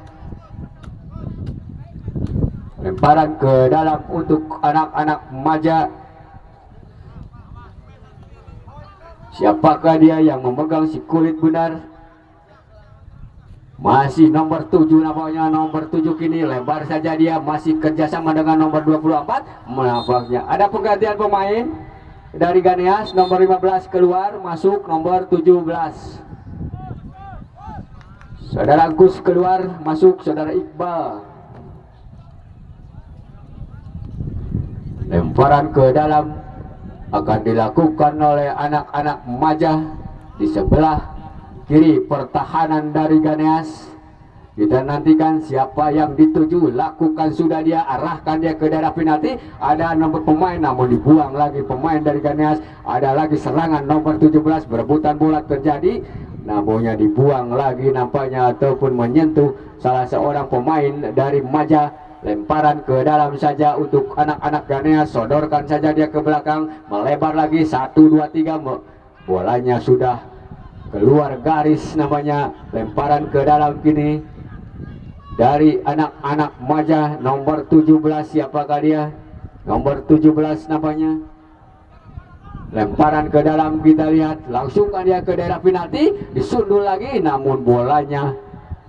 Lemparan ke dalam untuk anak-anak Maja. Siapakah dia yang memegang si kulit bundar? Masih nomor 7 nampaknya. Nomor 7 kini lebar saja dia. Masih kerjasama dengan nomor 24. Nampaknya ada penggantian pemain dari Ganeas. Nomor 15 keluar, masuk nomor 17. Saudara Gus keluar, masuk saudara Iqbal. lemparan ke dalam akan dilakukan oleh anak-anak Majah di sebelah kiri pertahanan dari Ganeas. Kita nantikan siapa yang dituju, lakukan sudah dia, arahkan dia ke daerah penalti. Ada nomor pemain namun dibuang lagi pemain dari Ganeas. Ada lagi serangan nomor 17, berebutan bola terjadi, namunnya dibuang lagi nampaknya ataupun menyentuh salah seorang pemain dari Majah. Lemparan ke dalam saja untuk anak-anak Ganeas, sodorkan saja dia ke belakang, melebar lagi 1 2 3, bolanya sudah keluar garis namanya. Lemparan ke dalam kini dari anak-anak Majah nomor 17, siapakah dia? Nomor 17 namanya. Lemparan ke dalam, kita lihat langsungkan dia ke daerah penalti, disundul lagi namun bolanya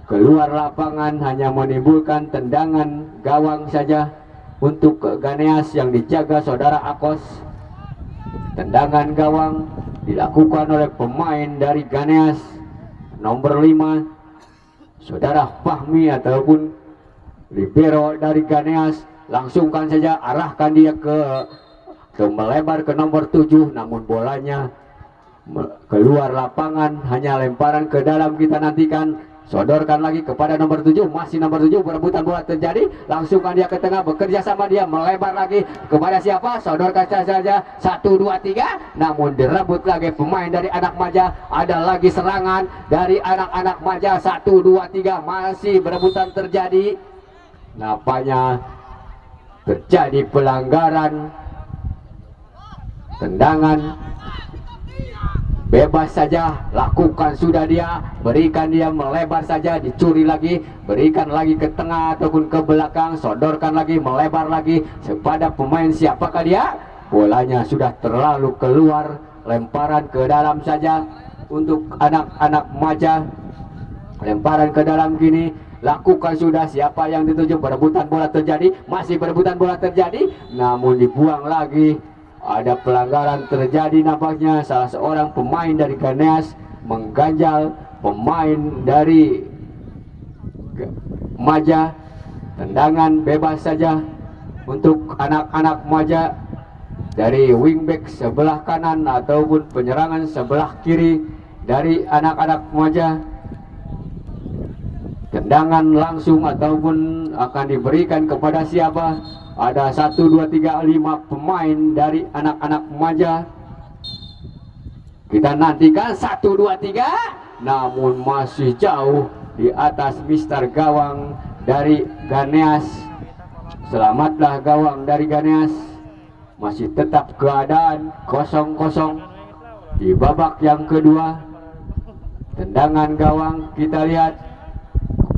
keluar lapangan, hanya menimbulkan tendangan gawang saja untuk Ganeas yang dijaga saudara Akos. Tendangan gawang dilakukan oleh pemain dari Ganeas nomor 5 saudara Fahmi ataupun libero dari Ganeas. Langsungkan saja, arahkan dia ke melebar ke nomor 7 namun bolanya keluar lapangan, hanya lemparan ke dalam. Kita nantikan, sodorkan lagi kepada nomor 7, masih nomor 7, berebutan bola terjadi, langsungkan dia ke tengah, bekerja sama dia, melebar lagi kepada siapa, sodorkan saja 1 2 3, namun direbut lagi pemain dari anak Majah. Ada lagi serangan dari anak-anak Majah, 1 2 3, masih berebutan terjadi. Nampaknya terjadi pelanggaran tendangan bebas saja, lakukan sudah dia, berikan dia, melebar saja, dicuri lagi, berikan lagi ke tengah ataupun ke belakang, sodorkan lagi, melebar lagi kepada pemain, siapakah dia? Bolanya sudah terlalu keluar, lemparan ke dalam saja untuk anak-anak Majah. Lemparan ke dalam gini, lakukan sudah, siapa yang dituju, berebutan bola terjadi, masih berebutan bola terjadi, namun dibuang lagi. Ada pelanggaran terjadi nampaknya, salah seorang pemain dari Ganeas mengganjal pemain dari Majah. Tendangan bebas saja untuk anak-anak Majah dari wingback sebelah kanan ataupun penyerangan sebelah kiri dari anak-anak Majah. Tendangan langsung ataupun akan diberikan kepada siapa? Ada 1 2 3 5 pemain dari anak-anak Majah. Kita nantikan 1 2 3, namun masih jauh di atas Mister gawang dari Ganeas. Selamatlah gawang dari Ganeas. Masih tetap keadaan 0-0 di babak yang kedua. Tendangan gawang, kita lihat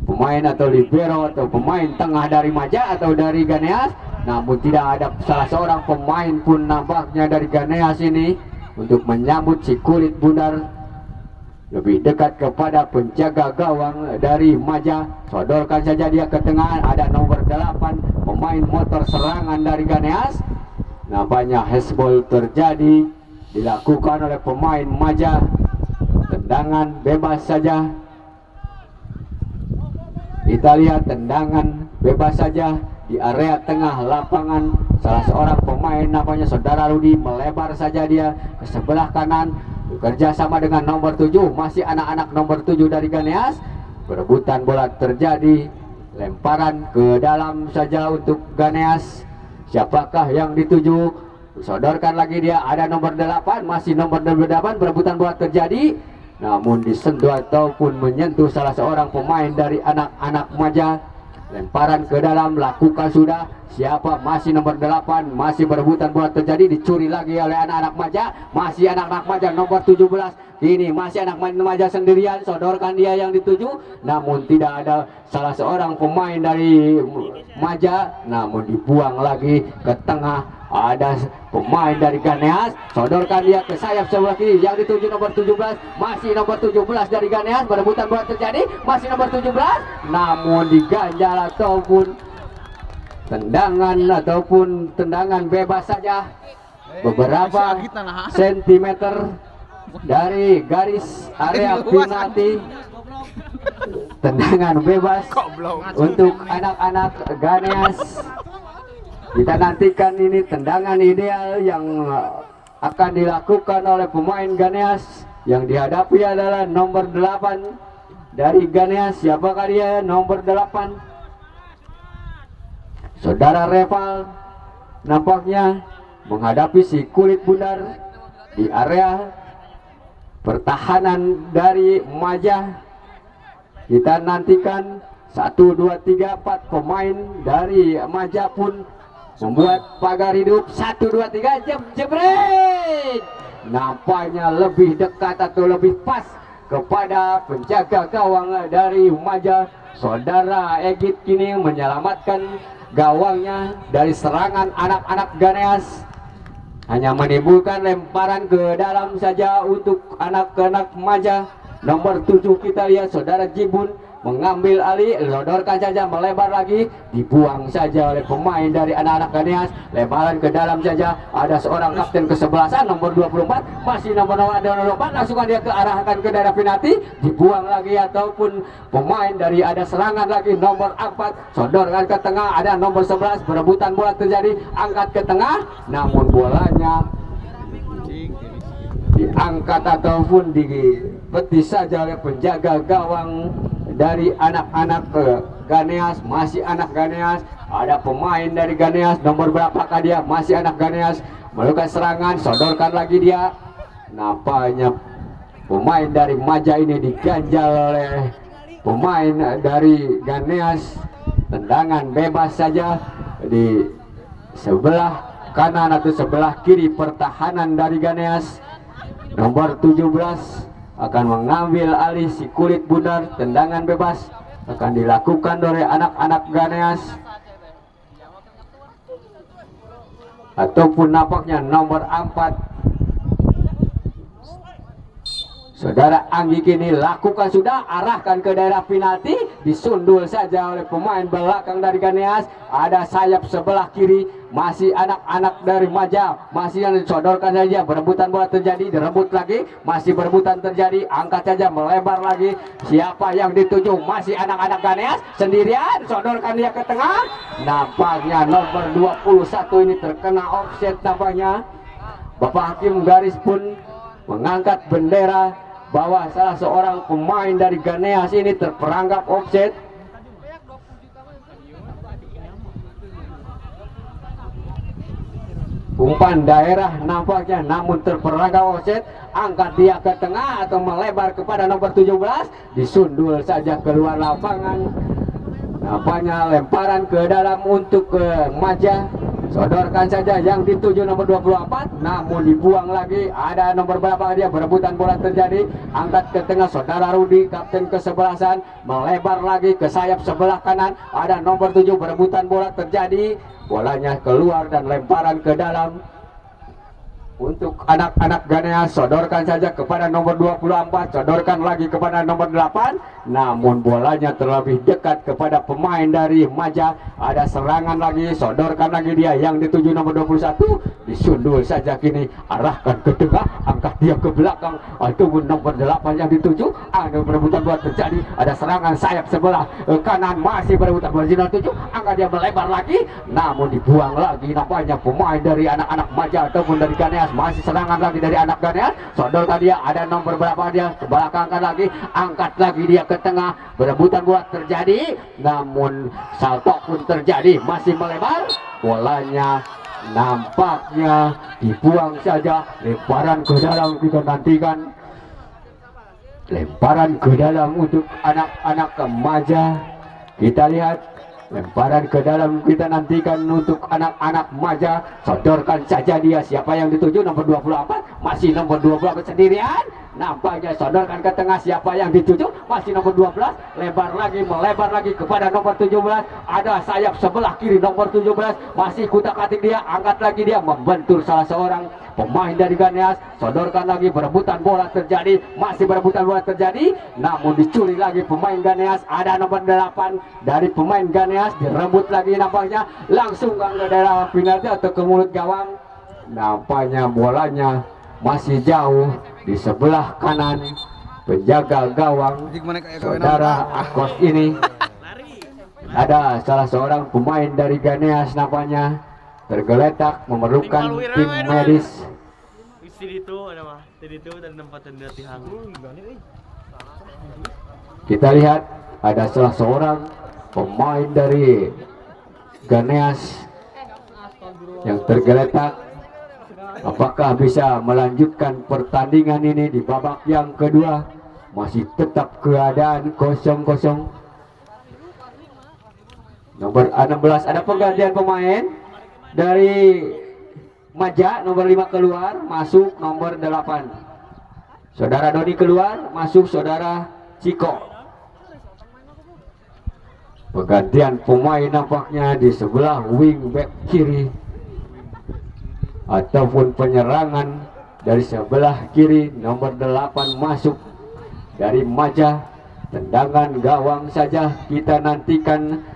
pemain atau libero atau pemain tengah dari Majah atau dari Ganeas, namun tidak ada salah seorang pemain pun nampaknya dari Ganeas ini untuk menyambut si kulit bundar. Lebih dekat kepada penjaga gawang dari Majah, sodorkan saja dia ke tengah. Ada nomor 8 pemain motor serangan dari Ganeas. Nampaknya hezbol terjadi, dilakukan oleh pemain Majah. Tendangan bebas saja, kita lihat tendangan bebas saja di area tengah lapangan. Salah seorang pemain namanya saudara Rudi, melebar saja dia ke sebelah kanan, bekerja sama dengan nomor 7, masih anak-anak nomor 7 dari Ganeas. Perebutan bola terjadi, lemparan ke dalam saja untuk Ganeas. Siapakah yang dituju? Sodorkan lagi dia, ada nomor 8, masih nomor 8, perebutan bola terjadi, namun disentuh ataupun menyentuh salah seorang pemain dari anak-anak Majah. Lemparan ke dalam, lakukan sudah, siapa? Masih nomor 8, masih berebutan bola terjadi, dicuri lagi oleh anak-anak Majah. Masih anak-anak Majah nomor 17, ini masih anak Majah sendirian, sodorkan dia yang dituju, namun tidak ada salah seorang pemain dari Majah, namun dibuang lagi ke tengah. Ada pemain dari Ganeas, sodorkan dia ke sayap sebelah kiri yang dituju nomor 17, masih nomor 17 dari Ganeas, berebutan bola terjadi, masih nomor 17, namun diganjal ataupun tendangan bebas saja beberapa sentimeter dari garis area penalti. Tendangan bebas untuk anak-anak Ganeas. Kita nantikan ini tendangan ideal yang akan dilakukan oleh pemain Ganeas. Yang dihadapi adalah nomor 8 dari Ganeas. Siapakah dia? Nomor 8 Saudara Reval nampaknya menghadapi si kulit bundar di area pertahanan dari Majah. Kita nantikan 1, 2, 3, 4 pemain dari Majah pun membuat pagar hidup. 1, 2, 3 jebret. Nampaknya lebih dekat atau lebih pas kepada penjaga gawang dari Majah. Saudara Egit kini menyelamatkan gawangnya dari serangan anak-anak Ganeas. Hanya menimbulkan lemparan ke dalam saja untuk anak-anak Majah. Nomor 7 kita lihat saudara Jibun mengambil alih, sodorkan saja, melebar lagi, dibuang saja oleh pemain dari anak-anak Ganeas. Lebaran ke dalam saja, ada seorang kapten kesebelasan nomor 24, masih nomor 24, langsung dia ke arahkan ke daerah penalti, dibuang lagi, ataupun pemain dari ada serangan lagi nomor 4, sodorkan ke tengah, ada nomor 11, berebutan bola terjadi, angkat ke tengah, namun bolanya diangkat ataupun dipetis saja oleh penjaga gawang dari anak-anak Ganeas. Masih anak Ganeas, ada pemain dari Ganeas, nomor berapakah dia? Masih anak Ganeas, melakukan serangan, sodorkan lagi dia. Nampaknya pemain dari Majah ini diganjal oleh pemain dari Ganeas. Tendangan bebas saja di sebelah kanan atau sebelah kiri pertahanan dari Ganeas. Nomor 17 akan mengambil alih si kulit bundar. Tendangan bebas akan dilakukan oleh anak-anak Ganeas, ataupun nampaknya nomor 4 saudara Anggi kini lakukan sudah, arahkan ke daerah penalti, disundul saja oleh pemain belakang dari Ganeas. Ada sayap sebelah kiri, masih anak-anak dari Majah, masih yang disodorkan saja, berebutan bola terjadi, direbut lagi, masih berebutan terjadi, angkat saja, melebar lagi. Siapa yang dituju? Masih anak-anak Ganeas, sendirian, sodorkan dia ke tengah. Nampaknya nomor 21 ini terkena offset nampaknya. Bapak Hakim garis pun mengangkat bendera bahwa salah seorang pemain dari Ganeas ini terperangkap offset. Umpan daerah nampaknya, namun terperangkap offset. Angkat dia ke tengah atau melebar kepada nomor 17, disundul saja keluar lapangan. Nampaknya lemparan ke dalam untuk ke Majah. Sodorkan saja yang dituju nomor 24, namun dibuang lagi. Ada nomor berapa dia, berebutan bola terjadi, angkat ke tengah saudara Rudi, kapten kesebelasan, melebar lagi ke sayap sebelah kanan. Ada nomor 7, berebutan bola terjadi, bolanya keluar dan lemparan ke dalam untuk anak-anak Ganeas. Sodorkan saja kepada nomor 24, sodorkan lagi kepada nomor 8, namun bolanya terlebih dekat kepada pemain dari Majah. Ada serangan lagi, sodorkan lagi dia yang dituju nomor 21, disundul saja kini, arahkan ke tengah, angkat dia ke belakang, ataupun nomor 8 yang dituju. Ada perebutan bola terjadi, ada serangan sayap sebelah kanan, masih berebutan bola 7, angkat dia melebar lagi, namun dibuang lagi. Nampaknya pemain dari anak-anak Majah ataupun dari Ganeas. Masih serangan lagi dari anak Ganeas, sodorkan dia, ada nomor berapa dia, ke belakangkan lagi, angkat lagi dia ke tengah, berebutan bola terjadi, namun salto pun terjadi, masih melebar, bolanya nampaknya dibuang saja. Lemparan ke dalam kita nantikan, lemparan ke dalam untuk anak-anak Majah. Kita lihat lemparan ke dalam kita nantikan untuk anak-anak Majah. Sodorkan saja dia, siapa yang dituju, nomor 24, masih nomor 24 sendirian. Nampaknya sodorkan ke tengah, siapa yang dituju, masih nomor 12, lebar lagi, melebar lagi kepada nomor 17. Ada sayap sebelah kiri nomor 17, masih kutak-atik dia, angkat lagi dia, membentur salah seorang pemain dari Ganeas. Sodorkan lagi, berebutan bola terjadi, masih berebutan bola terjadi, namun dicuri lagi pemain Ganeas. Ada nomor 8 dari pemain Ganeas, direbut lagi nampaknya, langsung ke daerah penalti atau ke mulut gawang. Nampaknya bolanya masih jauh di sebelah kanan penjaga gawang saudara Akos ini. Ada salah seorang pemain dari Ganeas nampaknya, tergeletak memerlukan tim medis. Istri itu ada mah, tadi itu dan tempat latihan. Kita lihat ada salah seorang pemain dari Ganeas yang tergeletak. Apakah bisa melanjutkan pertandingan ini di babak yang kedua? Masih tetap keadaan 0-0. Nomor 16 ada penggantian pemain dari Maja, nomor 5 keluar, masuk nomor 8. Saudara Dodi keluar, masuk saudara Ciko. Penggantian pemain nampaknya di sebelah wing back kiri ataupun penyerangan dari sebelah kiri. Nomor 8 masuk dari Maja. Tendangan gawang saja kita nantikan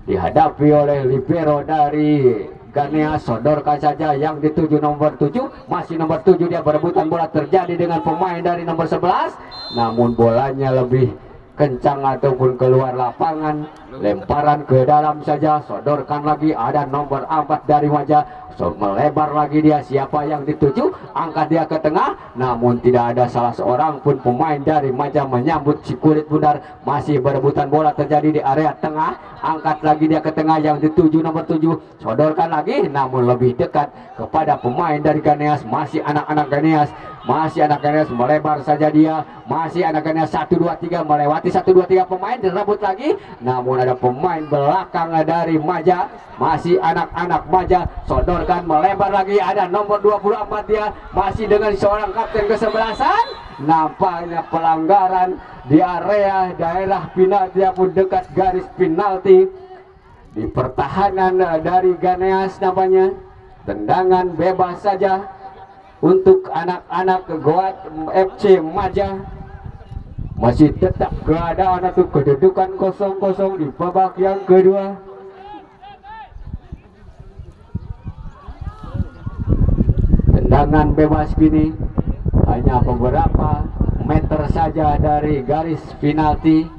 dihadapi oleh libero dari Ganeas. Sodorkan saja yang dituju nomor 7. Masih nomor 7, dia berebutan bola terjadi dengan pemain dari nomor 11. Namun bolanya lebih kencang ataupun keluar lapangan. Lemparan ke dalam saja. Sodorkan lagi, ada nomor 4 dari Maja. Melebar lagi dia, siapa yang dituju, angkat dia ke tengah. Namun tidak ada salah seorang pun pemain dari Maja menyambut si kulit bundar. Masih berebutan bola terjadi di area tengah. Angkat lagi dia ke tengah yang dituju nomor 7. Sodorkan lagi, namun lebih dekat kepada pemain dari Ganeas. Masih anak-anak Ganeas, masih anak Ganeas, melebar saja dia. Masih anak Ganeas 1, 2, 3, melewati 1, 2, 3 pemain, direbut lagi. Namun ada pemain belakang dari Maja. Masih anak-anak Maja, sodorkan, melebar lagi, ada nomor 24 dia. Masih dengan seorang kapten kesebelasan. Nampaknya pelanggaran di area daerah penalti pun dekat garis penalti. Di pertahanan dari Ganeas namanya. Tendangan bebas saja untuk anak-anak Goat FC Maja. Masih tetap keadaan atau kedudukan 0-0 di babak yang kedua. Tendangan bebas kini hanya beberapa meter saja dari garis penalti.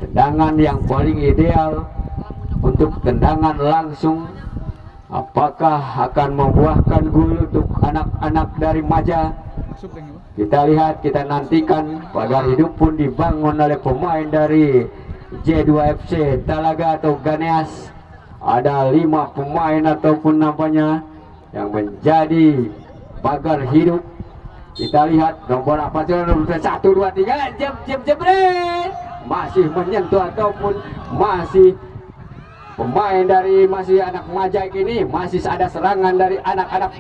Tendangan yang paling ideal untuk tendangan langsung. Apakah akan membuahkan gol untuk anak-anak dari Maja? Kita lihat, kita nantikan. Pagar hidup pun dibangun oleh pemain dari J2FC Talaga atau Ganeas. Ada 5 pemain ataupun nampaknya yang menjadi pagar hidup. Kita lihat nomor apa saja, nomor 1, 2, 3, jebret. Masih menyentuh ataupun masih pemain dari masih anak Maja ini. Masih ada serangan dari anak-anak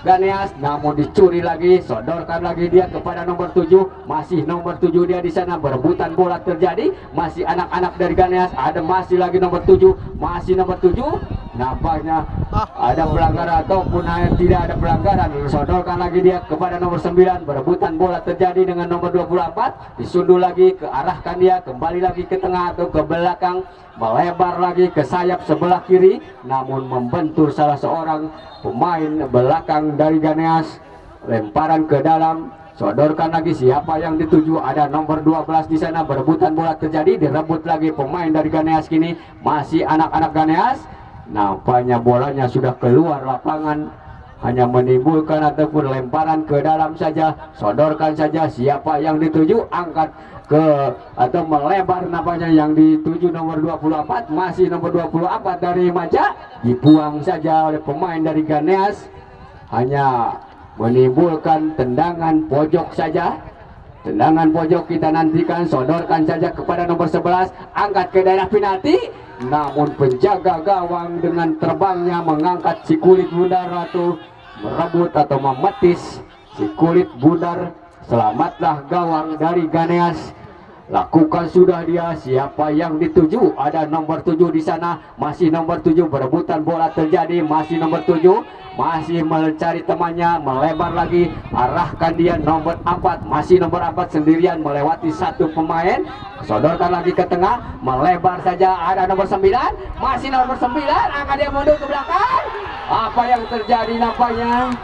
Ganeas, namun dicuri lagi. Sodorkan lagi dia kepada nomor 7. Masih nomor 7 dia di sana, berebutan bola terjadi. Masih anak-anak dari Ganeas, ada masih lagi nomor 7. Masih nomor 7. Nampaknya ada pelanggaran ataupun tidak ada pelanggaran. Sodorkan lagi dia kepada nomor 9. Berebutan bola terjadi dengan nomor 24. Disundul lagi, kearahkan dia kembali lagi ke tengah atau ke belakang. Melebar lagi ke sayap sebelah kiri, namun membentur salah seorang pemain belakang dari Ganeas. Lemparan ke dalam. Sodorkan lagi, siapa yang dituju, ada nomor 12 di sana. Berebutan bola terjadi, direbut lagi pemain dari Ganeas kini. Masih anak-anak Ganeas. Nampaknya bolanya sudah keluar lapangan, hanya menimbulkan ataupun lemparan ke dalam saja. Sodorkan saja, siapa yang dituju, angkat ke atau melebar nampaknya yang dituju nomor 24. Masih nomor 24 dari Maja, dibuang saja oleh pemain dari Ganeas. Hanya menimbulkan tendangan pojok saja. Tendangan pojok kita nantikan. Sodorkan saja kepada nomor 11, angkat ke daerah penalti. Namun penjaga gawang dengan terbangnya mengangkat si kulit bundar atau merebut atau memetis si kulit bundar. Selamatlah gawang dari Ganeas. Lakukan sudah dia, siapa yang dituju, ada nomor 7 di sana. Masih nomor 7, berebutan bola terjadi. Masih nomor 7, masih mencari temannya, melebar lagi, arahkan dia nomor 4. Masih nomor 4 sendirian melewati satu pemain. Sodorkan lagi ke tengah, melebar saja, ada nomor 9. Masih nomor 9, akan dia mundur ke belakang. Apa yang terjadi nampaknya?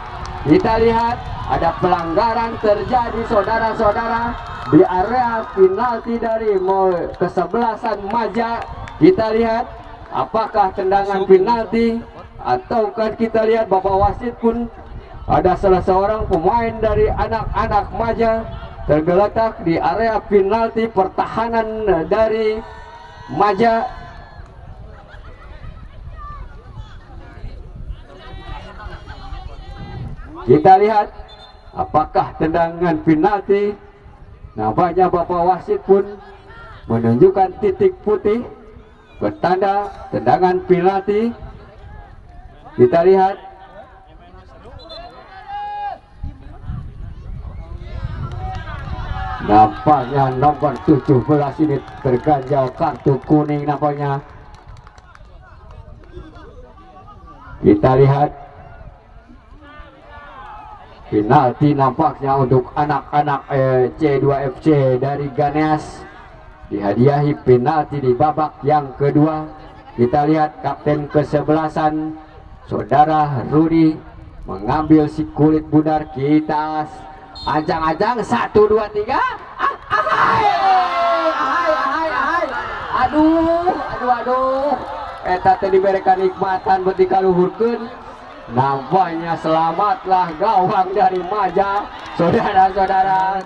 Kita lihat ada pelanggaran terjadi saudara-saudara di area penalti dari kesebelasan Maja. Kita lihat apakah tendangan penalti ataukah kita lihat Bapak wasit pun ada salah seorang pemain dari anak-anak Maja tergeletak di area penalti pertahanan dari Maja. Kita lihat apakah tendangan penalti. Nampaknya Bapak wasit pun menunjukkan titik putih bertanda tendangan penalti. Kita lihat nampaknya nomor 17 ini terganjal kartu kuning nampaknya. Kita lihat penalti nampaknya untuk anak-anak C2FC dari Ganeas, dihadiahi penalti di babak yang kedua. Kita lihat kapten kesebelasan Saudara Rudi mengambil si kulit bundar. Kita ancang-ancang 1 2 3. Aduh. Eta teh diberikan nikmatan beti kaluhurkeun. Nampaknya selamatlah gawang dari Maja, saudara-saudara,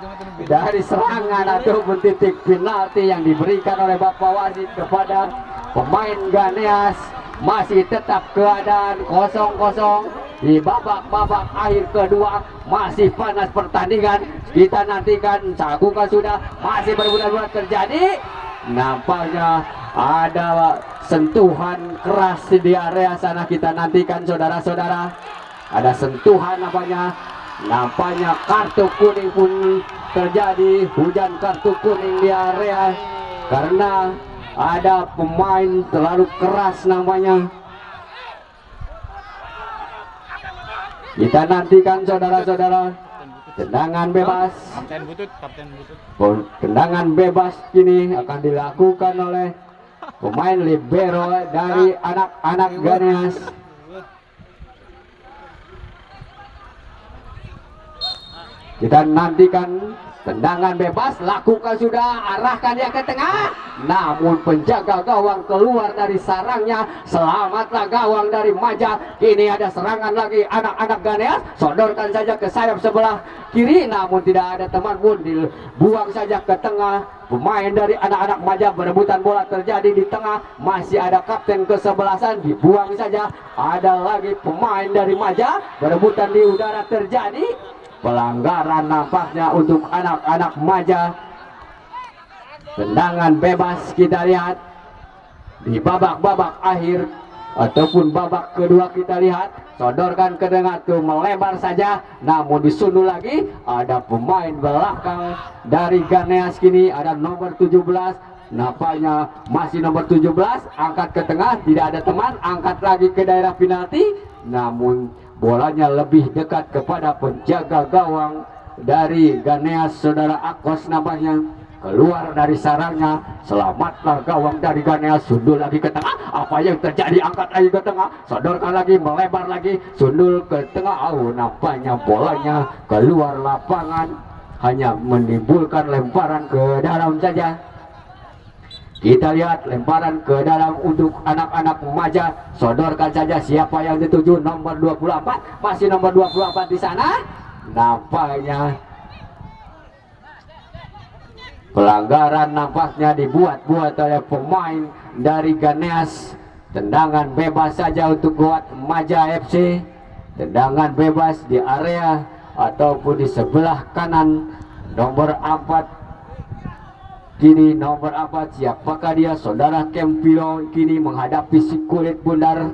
dari serangan ataupun titik penalti yang diberikan oleh Bapak wasit kepada pemain Ganeas. Masih tetap keadaan 0-0 di babak akhir kedua. Masih panas pertandingan. Kita nantikan, cakukan sudah masih berbulan-bulan terjadi. Nampaknya ada sentuhan keras di area sana. Kita nantikan saudara-saudara, ada sentuhan nampaknya kartu kuning pun terjadi. Hujan kartu kuning di area karena ada pemain terlalu keras namanya. Kita nantikan saudara-saudara, tendangan bebas. Kapten butut. Tendangan bebas kini akan dilakukan oleh pemain libero dari anak-anak Ganeas. Kita nantikan tendangan bebas, lakukan sudah, arahkan dia ke tengah. Namun penjaga gawang keluar dari sarangnya. Selamatlah gawang dari Maja. Kini ada serangan lagi anak-anak Ganeas. Sodorkan saja ke sayap sebelah kiri, namun tidak ada teman pun, dibuang saja ke tengah. Pemain dari anak-anak Maja berebutan bola terjadi di tengah. Masih ada kapten kesebelasan, dibuang saja. Ada lagi pemain dari Maja berebutan di udara terjadi. Pelanggaran nampaknya untuk anak-anak Maja. Tendangan bebas kita lihat di babak akhir ataupun babak kedua. Kita lihat sodorkan ke tengah tuh, melebar saja, namun disundul lagi. Ada pemain belakang dari Ganeas kini, ada nomor 17. Nampaknya masih nomor 17, angkat ke tengah, tidak ada teman, angkat lagi ke daerah penalti, namun bolanya lebih dekat kepada penjaga gawang dari Ganeas, saudara Akos namanya. Keluar dari sarangnya. Selamatlah gawang dari Ganeas. Sundul lagi ke tengah. Apa yang terjadi? Angkat lagi ke tengah, sodorkan lagi, melebar lagi, sundul ke tengah. Nampaknya bolanya keluar lapangan, hanya menimbulkan lemparan ke dalam saja. Kita lihat lemparan ke dalam untuk anak-anak Maja. Sodorkan saja, siapa yang dituju? Nomor 24. Masih nomor 24 di sana. Nampaknya pelanggaran nampaknya dibuat oleh pemain dari Ganeas. Tendangan bebas saja untuk buat Maja FC. Tendangan bebas di area ataupun di sebelah kanan nomor 4. Kini nomor 4, siapakah dia? Saudara Kempilo kini menghadapi si kulit bundar.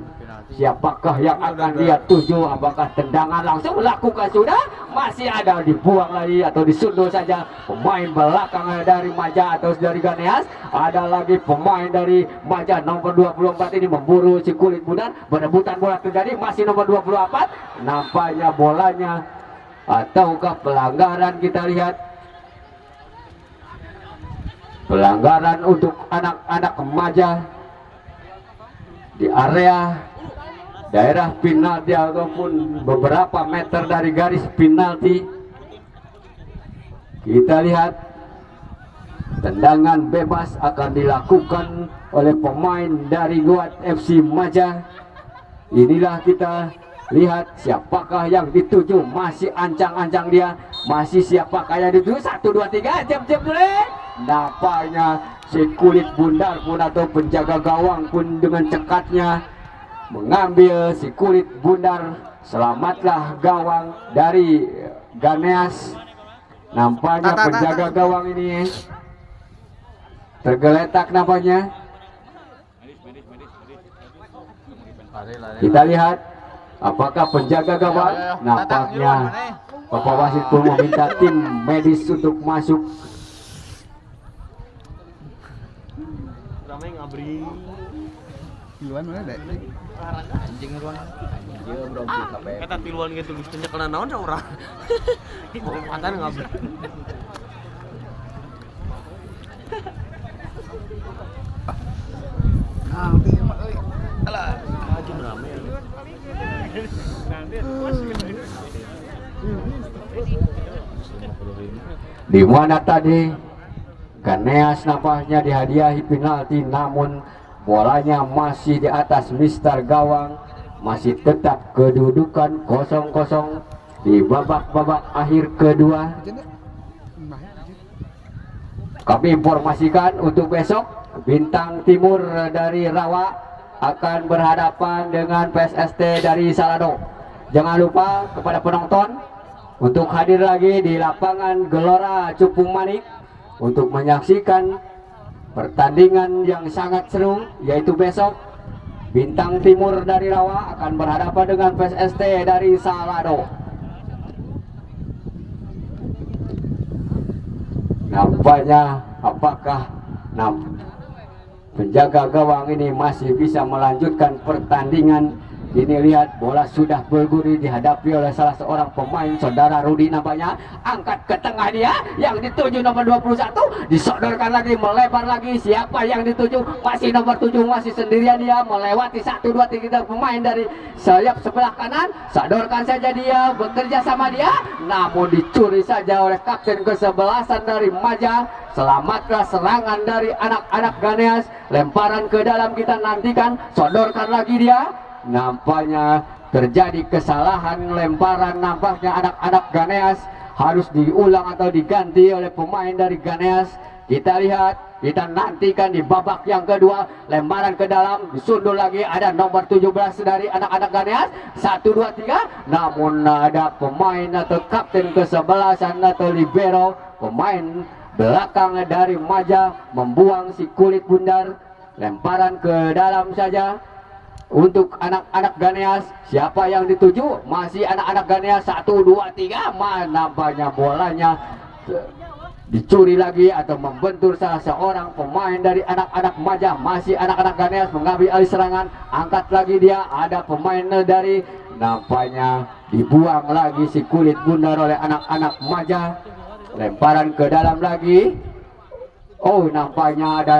Siapakah yang akan dia tuju? Apakah tendangan langsung lakukan sudah? Masih ada, dibuang lagi atau disundul saja. Pemain belakang dari Maja atau dari Ganeas. Ada lagi pemain dari Maja nomor 24 ini memburu si kulit bundar. Berebutan bola terjadi, masih nomor 24. Nampaknya bolanya ataukah pelanggaran? Kita lihat pelanggaran untuk anak-anak Maja di area daerah penalti ataupun beberapa meter dari garis penalti. Kita lihat tendangan bebas akan dilakukan oleh pemain dari Guat FC Maja. Inilah kita lihat siapakah yang dituju, masih ancang-ancang dia, masih siapakah yang dituju. 1 2 3 jam dulu. Nampaknya si kulit bundar pun atau penjaga gawang pun dengan cekatnya mengambil si kulit bundar. Selamatlah gawang dari Ganeas. Nampaknya penjaga gawang ini tergeletak nampaknya. Kita lihat apakah penjaga gawang. Nampaknya Bapak wasit pun meminta tim medis untuk masuk. Ramai ngabri. Tiluan mana dek? Anjing ruang. Anjing bro kabeh. Kata tiluan gitu gustunya kena naon ya urang. Matan ngabri. Ah, udah ya mak euy. Alah, Aja rame. Di mana tadi Ganeas nampaknya dihadiahi penalti, namun bolanya masih di atas Mister Gawang. Masih tetap kedudukan 0-0 di babak akhir kedua. Kami informasikan untuk besok Bintang Timur dari Rawa akan berhadapan dengan PSST dari Salado. Jangan lupa kepada penonton untuk hadir lagi di lapangan Gelora Cupung Manik untuk menyaksikan pertandingan yang sangat seru, yaitu besok Bintang Timur dari Rawa akan berhadapan dengan PSST dari Salado. Nampaknya apakah penjaga gawang ini masih bisa melanjutkan pertandingan. Ini lihat bola sudah bergulir dihadapi oleh salah seorang pemain, saudara Rudi nampaknya. Angkat ke tengah dia, yang dituju nomor 21, disodorkan lagi, melebar lagi. Siapa yang dituju? Masih nomor 7, masih sendirian dia, melewati 1 2 3 pemain dari sayap sebelah kanan. Sodorkan saja dia, bekerja sama dia, namun dicuri saja oleh kapten kesebelasan dari Maja. Selamatlah serangan dari anak-anak Ganeas. Lemparan ke dalam kita nantikan, sodorkan lagi dia. Nampaknya terjadi kesalahan lemparan. Nampaknya anak-anak Ganeas harus diulang atau diganti oleh pemain dari Ganeas. Kita lihat, kita nantikan di babak yang kedua. Lemparan ke dalam, disundul lagi, ada nomor 17 dari anak-anak Ganeas. 1 2 3, namun ada pemain atau kapten kesebelasan atau libero, pemain belakang dari Maja, membuang si kulit bundar. Lemparan ke dalam saja untuk anak-anak Ganeas. Siapa yang dituju? Masih anak-anak Ganeas. 1 2 3, nampaknya bolanya dicuri lagi atau membentur salah seorang pemain dari anak-anak Maja. Masih anak-anak Ganeas mengambil alih serangan. Angkat lagi dia, ada pemain dari, nampaknya dibuang lagi si kulit bundar oleh anak-anak Maja. Lemparan ke dalam lagi. Oh, nampaknya ada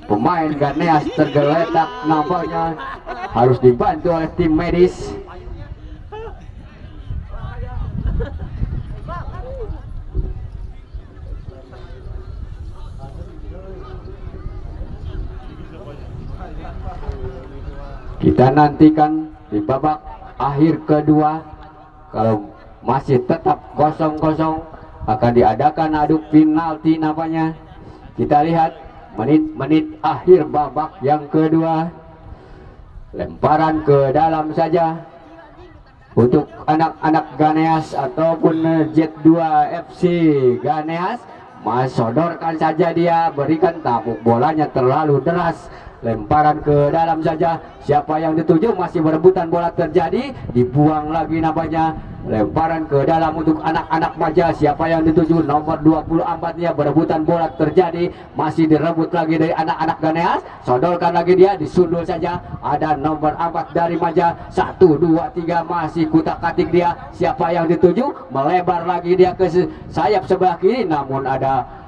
pemain Ganeas tergeletak, nampaknya harus dibantu oleh tim medis. Kita nantikan di babak akhir kedua, kalau masih tetap 0-0 akan diadakan adu penalti nampaknya. Kita lihat menit-menit akhir babak yang kedua. Lemparan ke dalam saja untuk anak-anak Ganeas ataupun Jet2 FC Ganeas. Sodorkan saja dia, berikan, tabuk bolanya terlalu deras. Lemparan ke dalam saja. Siapa yang dituju? Masih berebutan bola terjadi, dibuang lagi nampaknya. Lemparan ke dalam untuk anak-anak Maja. Siapa yang dituju? Nomor 24-nya, berebutan bola terjadi, masih direbut lagi dari anak-anak Ganeas. Sodorkan lagi dia, disundul saja. Ada nomor 4 dari Maja. 1 2 3, masih kutak-katik dia. Siapa yang dituju? Melebar lagi dia ke sayap sebelah kiri, namun ada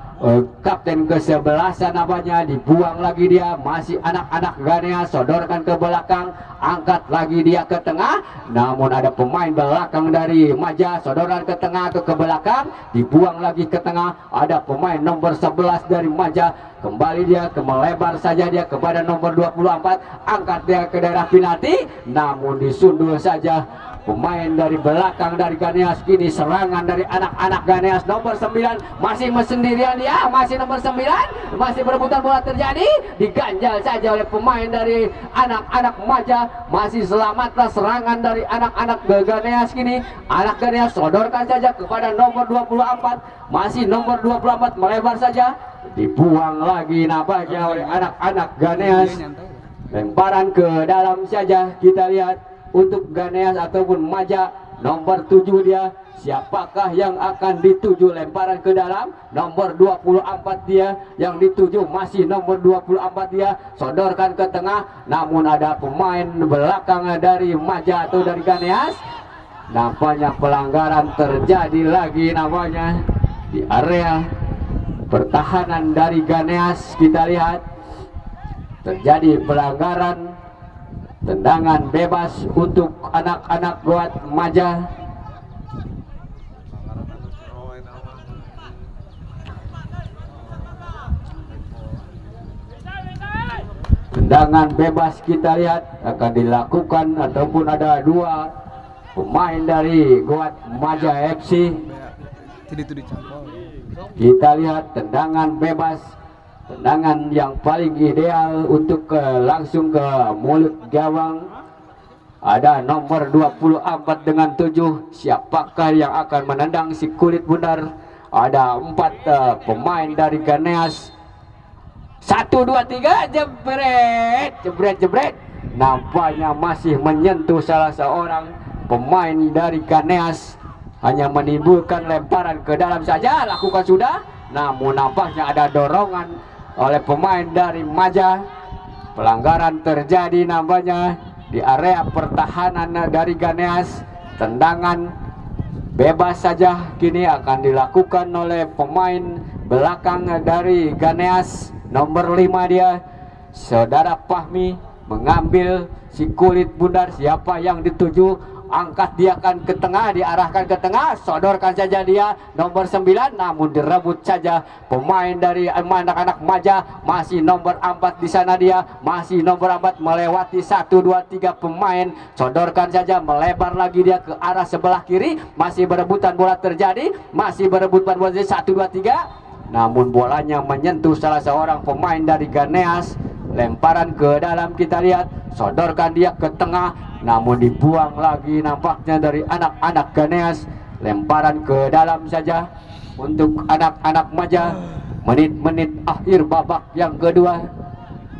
kapten kesebelasan namanya, dibuang lagi dia. Masih anak-anak Ganeas, sodorkan ke belakang, angkat lagi dia ke tengah, namun ada pemain belakang dari Maja. Sodorkan ke tengah atau ke belakang, dibuang lagi ke tengah, ada pemain nomor 11 dari Maja. kembali dia melebar saja dia kepada nomor 24, angkat dia ke daerah penalti, namun disundul saja pemain dari belakang dari Ganeas. Kini serangan dari anak-anak Ganeas nomor 9 masih sendirian dia, masih nomor 9 masih berebutan bola terjadi, diganjal saja oleh pemain dari anak-anak Maja. Masih selamatlah serangan dari anak-anak Ganeas. Kini anak Ganeas sodorkan saja kepada nomor 24, masih nomor 24 melebar saja, dibuang lagi nampaknya oleh anak-anak Ganeas. Lemparan ke dalam saja kita lihat untuk Ganeas ataupun Maja nomor 7 dia, siapakah yang akan dituju? Lemparan ke dalam nomor 24 dia yang dituju, masih nomor 24 dia, sodorkan ke tengah, namun ada pemain belakang dari Maja atau dari Ganeas. Nampaknya pelanggaran terjadi lagi namanya di area pertahanan dari Ganeas. Kita lihat terjadi pelanggaran, tendangan bebas untuk anak-anak Goat Maja. Tendangan bebas kita lihat akan dilakukan ataupun ada dua pemain dari Goat Maja FC. Kita lihat tendangan bebas, tendangan yang paling ideal untuk langsung ke mulut gawang. Ada nomor 24 dengan 7, siapakah yang akan menendang si kulit bundar? Ada 4 pemain dari Ganeas. 1, 2, 3, jebret, jebret, jebret. Nampaknya masih menyentuh salah seorang pemain dari Ganeas, hanya menimbulkan lemparan ke dalam saja, lakukan sudah. Namun nampaknya ada dorongan oleh pemain dari Maja. Pelanggaran terjadi nampaknya di area pertahanan dari Ganeas. Tendangan bebas saja kini akan dilakukan oleh pemain belakang dari Ganeas nomor 5 dia, saudara Fahmi, mengambil si kulit bundar. Siapa yang dituju? Angkat dia akan ke tengah, diarahkan ke tengah, sodorkan saja dia nomor 9, namun direbut saja pemain dari anak-anak Maja. Masih nomor 4 di sana dia, masih nomor 4 melewati 1, 2, 3 pemain, sodorkan saja, melebar lagi dia ke arah sebelah kiri. Masih berebutan bola terjadi, masih berebutan bola terjadi, 1, 2, 3, namun bolanya menyentuh salah seorang pemain dari Ganeas. Lemparan ke dalam kita lihat, sodorkan dia ke tengah, namun dibuang lagi nampaknya dari anak-anak Ganeas. Lemparan ke dalam saja untuk anak-anak Maja. Menit-menit akhir babak yang kedua.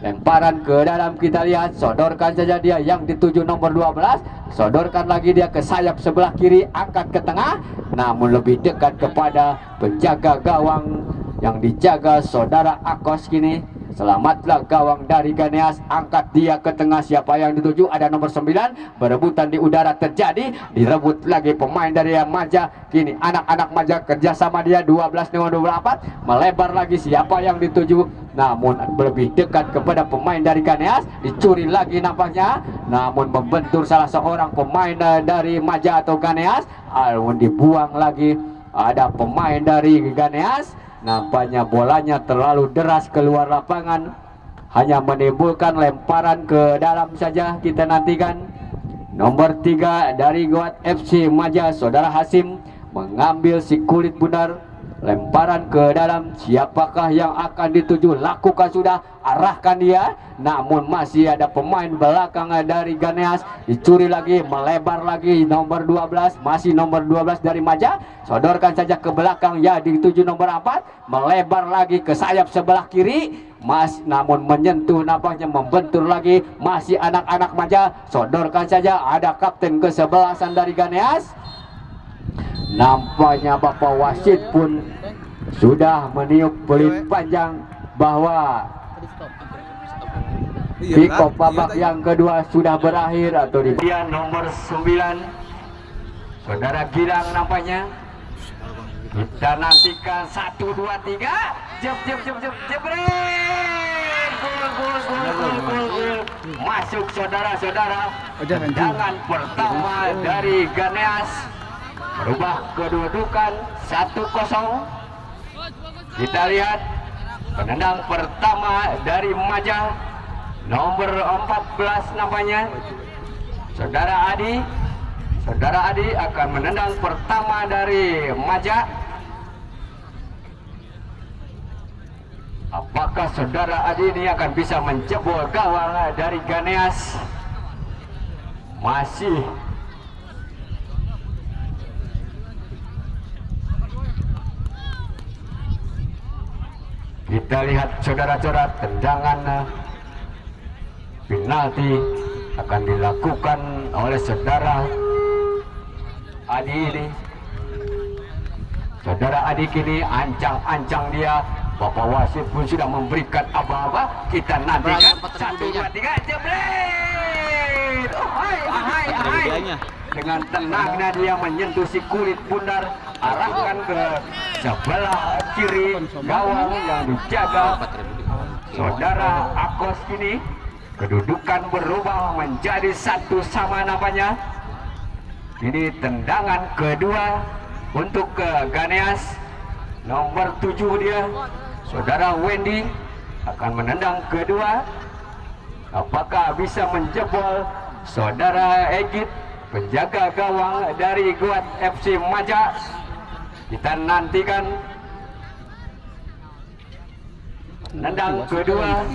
Lemparan ke dalam kita lihat, sodorkan saja dia yang dituju nomor 12, sodorkan lagi dia ke sayap sebelah kiri, angkat ke tengah, namun lebih dekat kepada penjaga gawang yang dijaga saudara Akos. Kini selamatlah gawang dari Ganeas, angkat dia ke tengah, siapa yang dituju? Ada nomor 9, berebutan di udara terjadi, direbut lagi pemain dari Maja. Kini anak-anak Maja kerjasama dia 12 dengan 24, melebar lagi, siapa yang dituju? Namun lebih dekat kepada pemain dari Ganeas, dicuri lagi nampaknya, namun membentur salah seorang pemain dari Maja atau Ganeas, namun dibuang lagi. Ada pemain dari Ganeas, nampaknya bolanya terlalu deras keluar lapangan, hanya menimbulkan lemparan ke dalam saja. Kita nantikan nomor 3 dari Goat FC Maja, saudara Hasim, mengambil si kulit bundar. Lemparan ke dalam, siapakah yang akan dituju? Lakukan sudah, arahkan dia, namun masih ada pemain belakang dari Ganeas, dicuri lagi, melebar lagi nomor 12, masih nomor 12 dari Maja, sodorkan saja ke belakang, ya dituju nomor 4, melebar lagi ke sayap sebelah kiri, namun menyentuh nampaknya, membentur lagi, masih anak-anak Maja, sodorkan saja, ada kapten ke-11 dari Ganeas. Nampaknya Bapak wasit pun sudah meniup peluit panjang bahwa pick-up babak yang kedua sudah berakhir atau di nomor 9 saudara Gilang nampaknya. Kita nantikan 1, 2, 3, jebret, gol, masuk saudara-saudara. Tendangan pertama dari Ganeas merubah kedudukan 1-0. Kita lihat Penendang pertama dari Maja, nomor 14 namanya Saudara Adi. Saudara Adi akan menendang pertama dari Maja. Apakah Saudara Adi ini akan bisa menjebol gawang dari Ganeas? Masih kita lihat saudara-saudara, tendangan penalti akan dilakukan oleh Saudara Adi ini. Saudara Adi kini ancang-ancang dia. Bapak wasit pun sudah memberikan apa-apa. Kita nantikan 1, 2, 3 jebret. Oh, hai. Dengan tenangnya dia menyentuh si kulit bundar, arahkan ke sebelah kiri gawang yang dijaga Saudara Akos. Kini kedudukan berubah menjadi 1 sama namanya. Ini tendangan kedua untuk ke Ganeas, nomor 7 dia Saudara Wendy akan menendang kedua. Apakah bisa menjebol Saudara Egit, penjaga gawang dari Guat FC Maja? Kita nantikan penendang kedua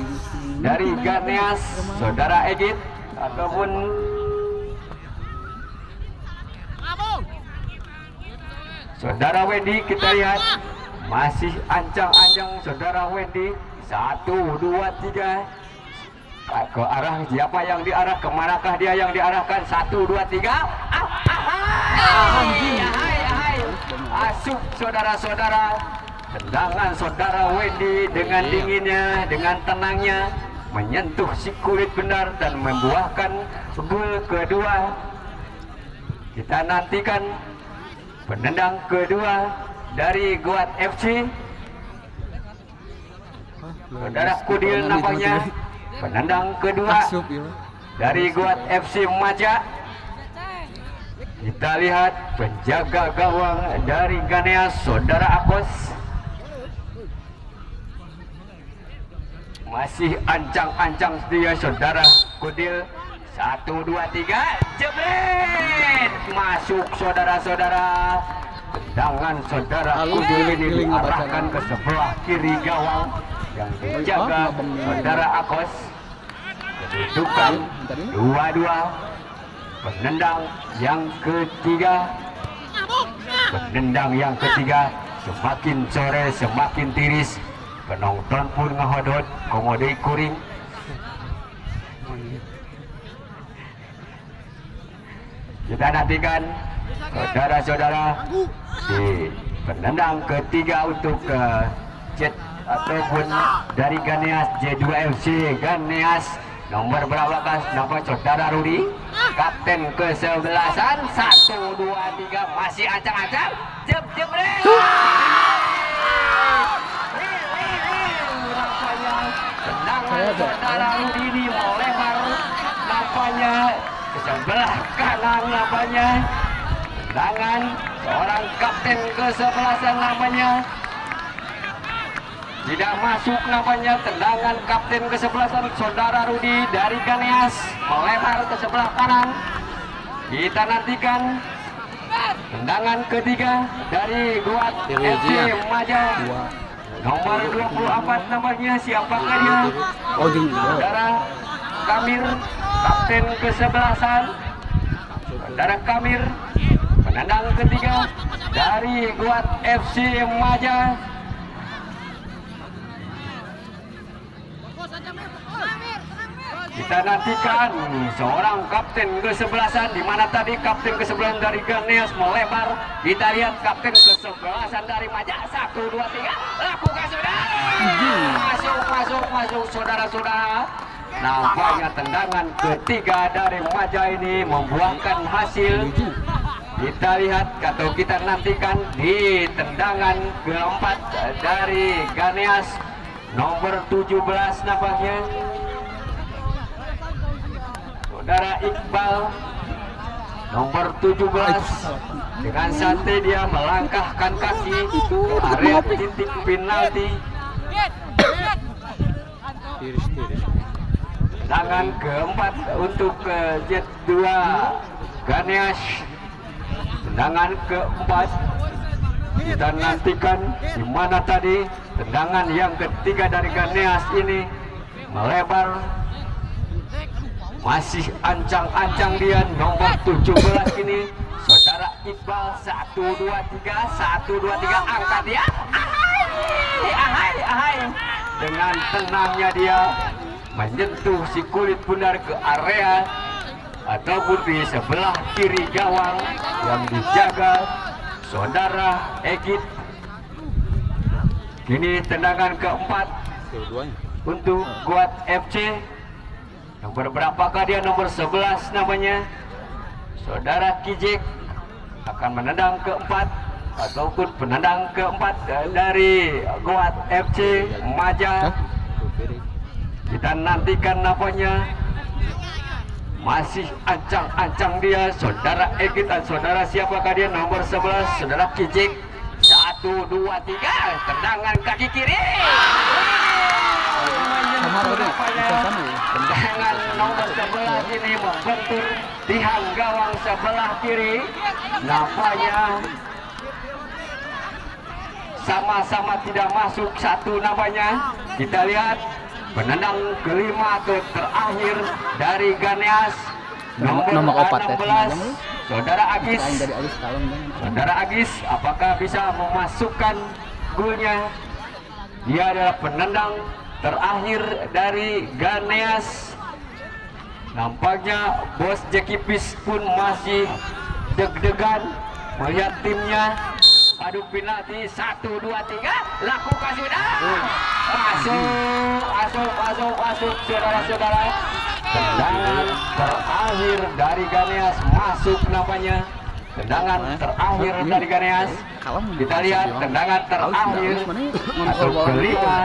dari Ganeas, Saudara Egit ataupun Saudara Wendy. Kita lihat masih ancang-ancang Saudara Wendy. 1, 2, 3 ke arah siapa yang diarah, kemanakah dia yang diarahkan? 1, 2, 3 masuk saudara-saudara. Tendangan Saudara Wendy dengan dinginnya, dengan tenangnya menyentuh si kulit benar dan membuahkan gol kedua. Kita nantikan penendang kedua dari Guat FC, Saudara Kudil nampaknya. Penendang kedua dari Guat FC Maja. Kita lihat penjaga gawang dari Ganeas, Saudara Akos. Masih ancang-ancang dia Saudara Kudil. 1, 2, 3 jebret. Masuk saudara-saudara. Tendangan Saudara Kudil ini diarahkan ke sebelah kiri gawang yang dijaga Saudara Akos. Kedudukan 2-2. Penendang yang ketiga. Penendang yang ketiga. Semakin sore semakin tiris. Penonton pun ngahodot komode kuring. Kita nantikan saudara-saudara di penendang ketiga untuk Jet ataupun dari Ganeas J2FC Ganeas. Nomor berapa kas? Nomor Saudara Rudi, kapten ke-11an. 1, 2, 3 masih ancang-ancang. Jebret. Nampaknya tendangan Saudara Rudi ini melebar. Nampaknya ke sebelah kanan nampaknya. Tendangan seorang kapten ke-11an namanya. Tidak masuk nampaknya. Tendangan kapten ke-11 Saudara Rudi dari Ganeas melebar ke sebelah kanan. Kita nantikan tendangan ketiga dari Guat FC Maja. Nomor 24 namanya, siapakah dia? Saudara Kamir, kapten ke-11. Saudara Kamir, penendang ketiga dari Guat FC Maja. Kita nantikan seorang kapten ke-11, di mana tadi kapten ke-11 dari Ganeas melebar. Kita lihat kapten ke-11 dari Maja. 1, 2, 3 lakukan saudara. Masuk saudara-saudara. Nampaknya tendangan ketiga dari Maja ini membuahkan hasil. Kita lihat atau kita nantikan di tendangan keempat dari Ganeas, nomor 17 nampaknya Saudara Iqbal, nomor 17. Dengan santai dia melangkahkan kaki ke area titik penalti. Tiris. Tendangan keempat untuk Jet 2 Ganesh. Tendangan keempat. Kita nantikan di mana tadi tendangan yang ketiga dari Ganesh ini melebar. Masih ancang-ancang dia nomor 17 ini. Saudara Iqbal 1 2 3 angkat dia. Ahai. Dengan tenangnya dia menyentuh si kulit bundar ke area ataupun di sebelah kiri gawang yang dijaga saudara Egit. Kini tendangan keempat Dua-duanya. untuk Guat FC. Nomor berapakah dia? Nomor 11 namanya. Saudara Kijek akan menendang keempat ataupun penendang keempat dari Guat FC Maja. Kita nantikan namanya. Masih ancang-ancang dia saudara Egit dan saudara siapakah dia? Nomor 11 saudara Kijek. 1 2 3 tendangan kaki kiri. Tendangan nomor 11 ini membentur tiang gawang sebelah kiri. Nampaknya sama-sama tidak masuk satu namanya. Kita lihat penendang kelima atau terakhir dari Ganeas Nomor 4 16 saudara Agis. dari Alis kalem dan Saudara Agis apakah bisa memasukkan golnya? Dia adalah penendang terakhir dari Ganeas. Nampaknya bos Jekipis pun masih deg-degan melihat timnya. Adu penalti 1 2 3 lakukan sudah. Masuk saudara-saudara. Tendangan terakhir dari Ganeas masuk namanya. Tendangan terakhir dari Ganeas. Kita lihat tendangan terakhir atau kelima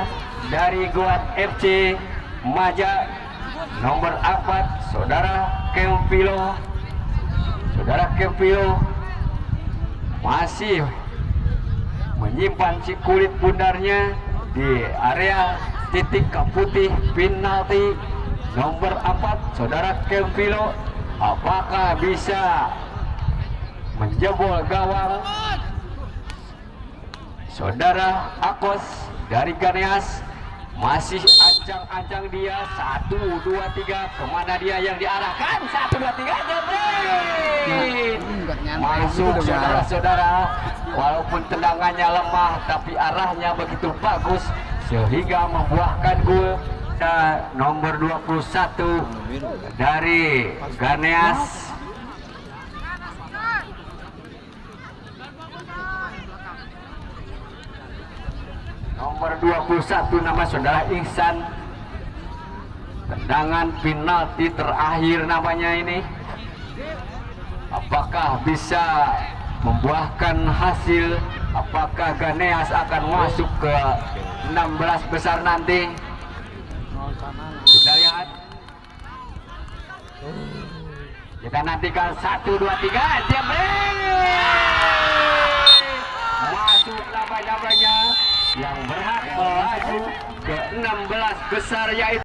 dari Guat FC Maja. Nomor 4 saudara Kempilo. Saudara Kempilo masih menyimpan si kulit bundarnya di area titik putih penalti. Nomor 4 saudara Kempilo apakah bisa menjebol gawang? Saudara Akos dari Ganeas masih ancang-ancang dia. 1 2 3 kemana dia yang diarahkan? 1 2 3 jebret. Masuk saudara-saudara. Walaupun tendangannya lemah tapi arahnya begitu bagus sehingga membuahkan gol. Nomor 21 dari Ganeas. Nomor 21 nama saudara Ihsan. Tendangan penalti terakhir namanya ini. Apakah bisa membuahkan hasil? Apakah Ganeas akan masuk ke 16 besar nanti? Kita lihat. Kita nantikan 1 2 3 jebret. Masuk namanya yang berhak melaju ke 16 besar yaitu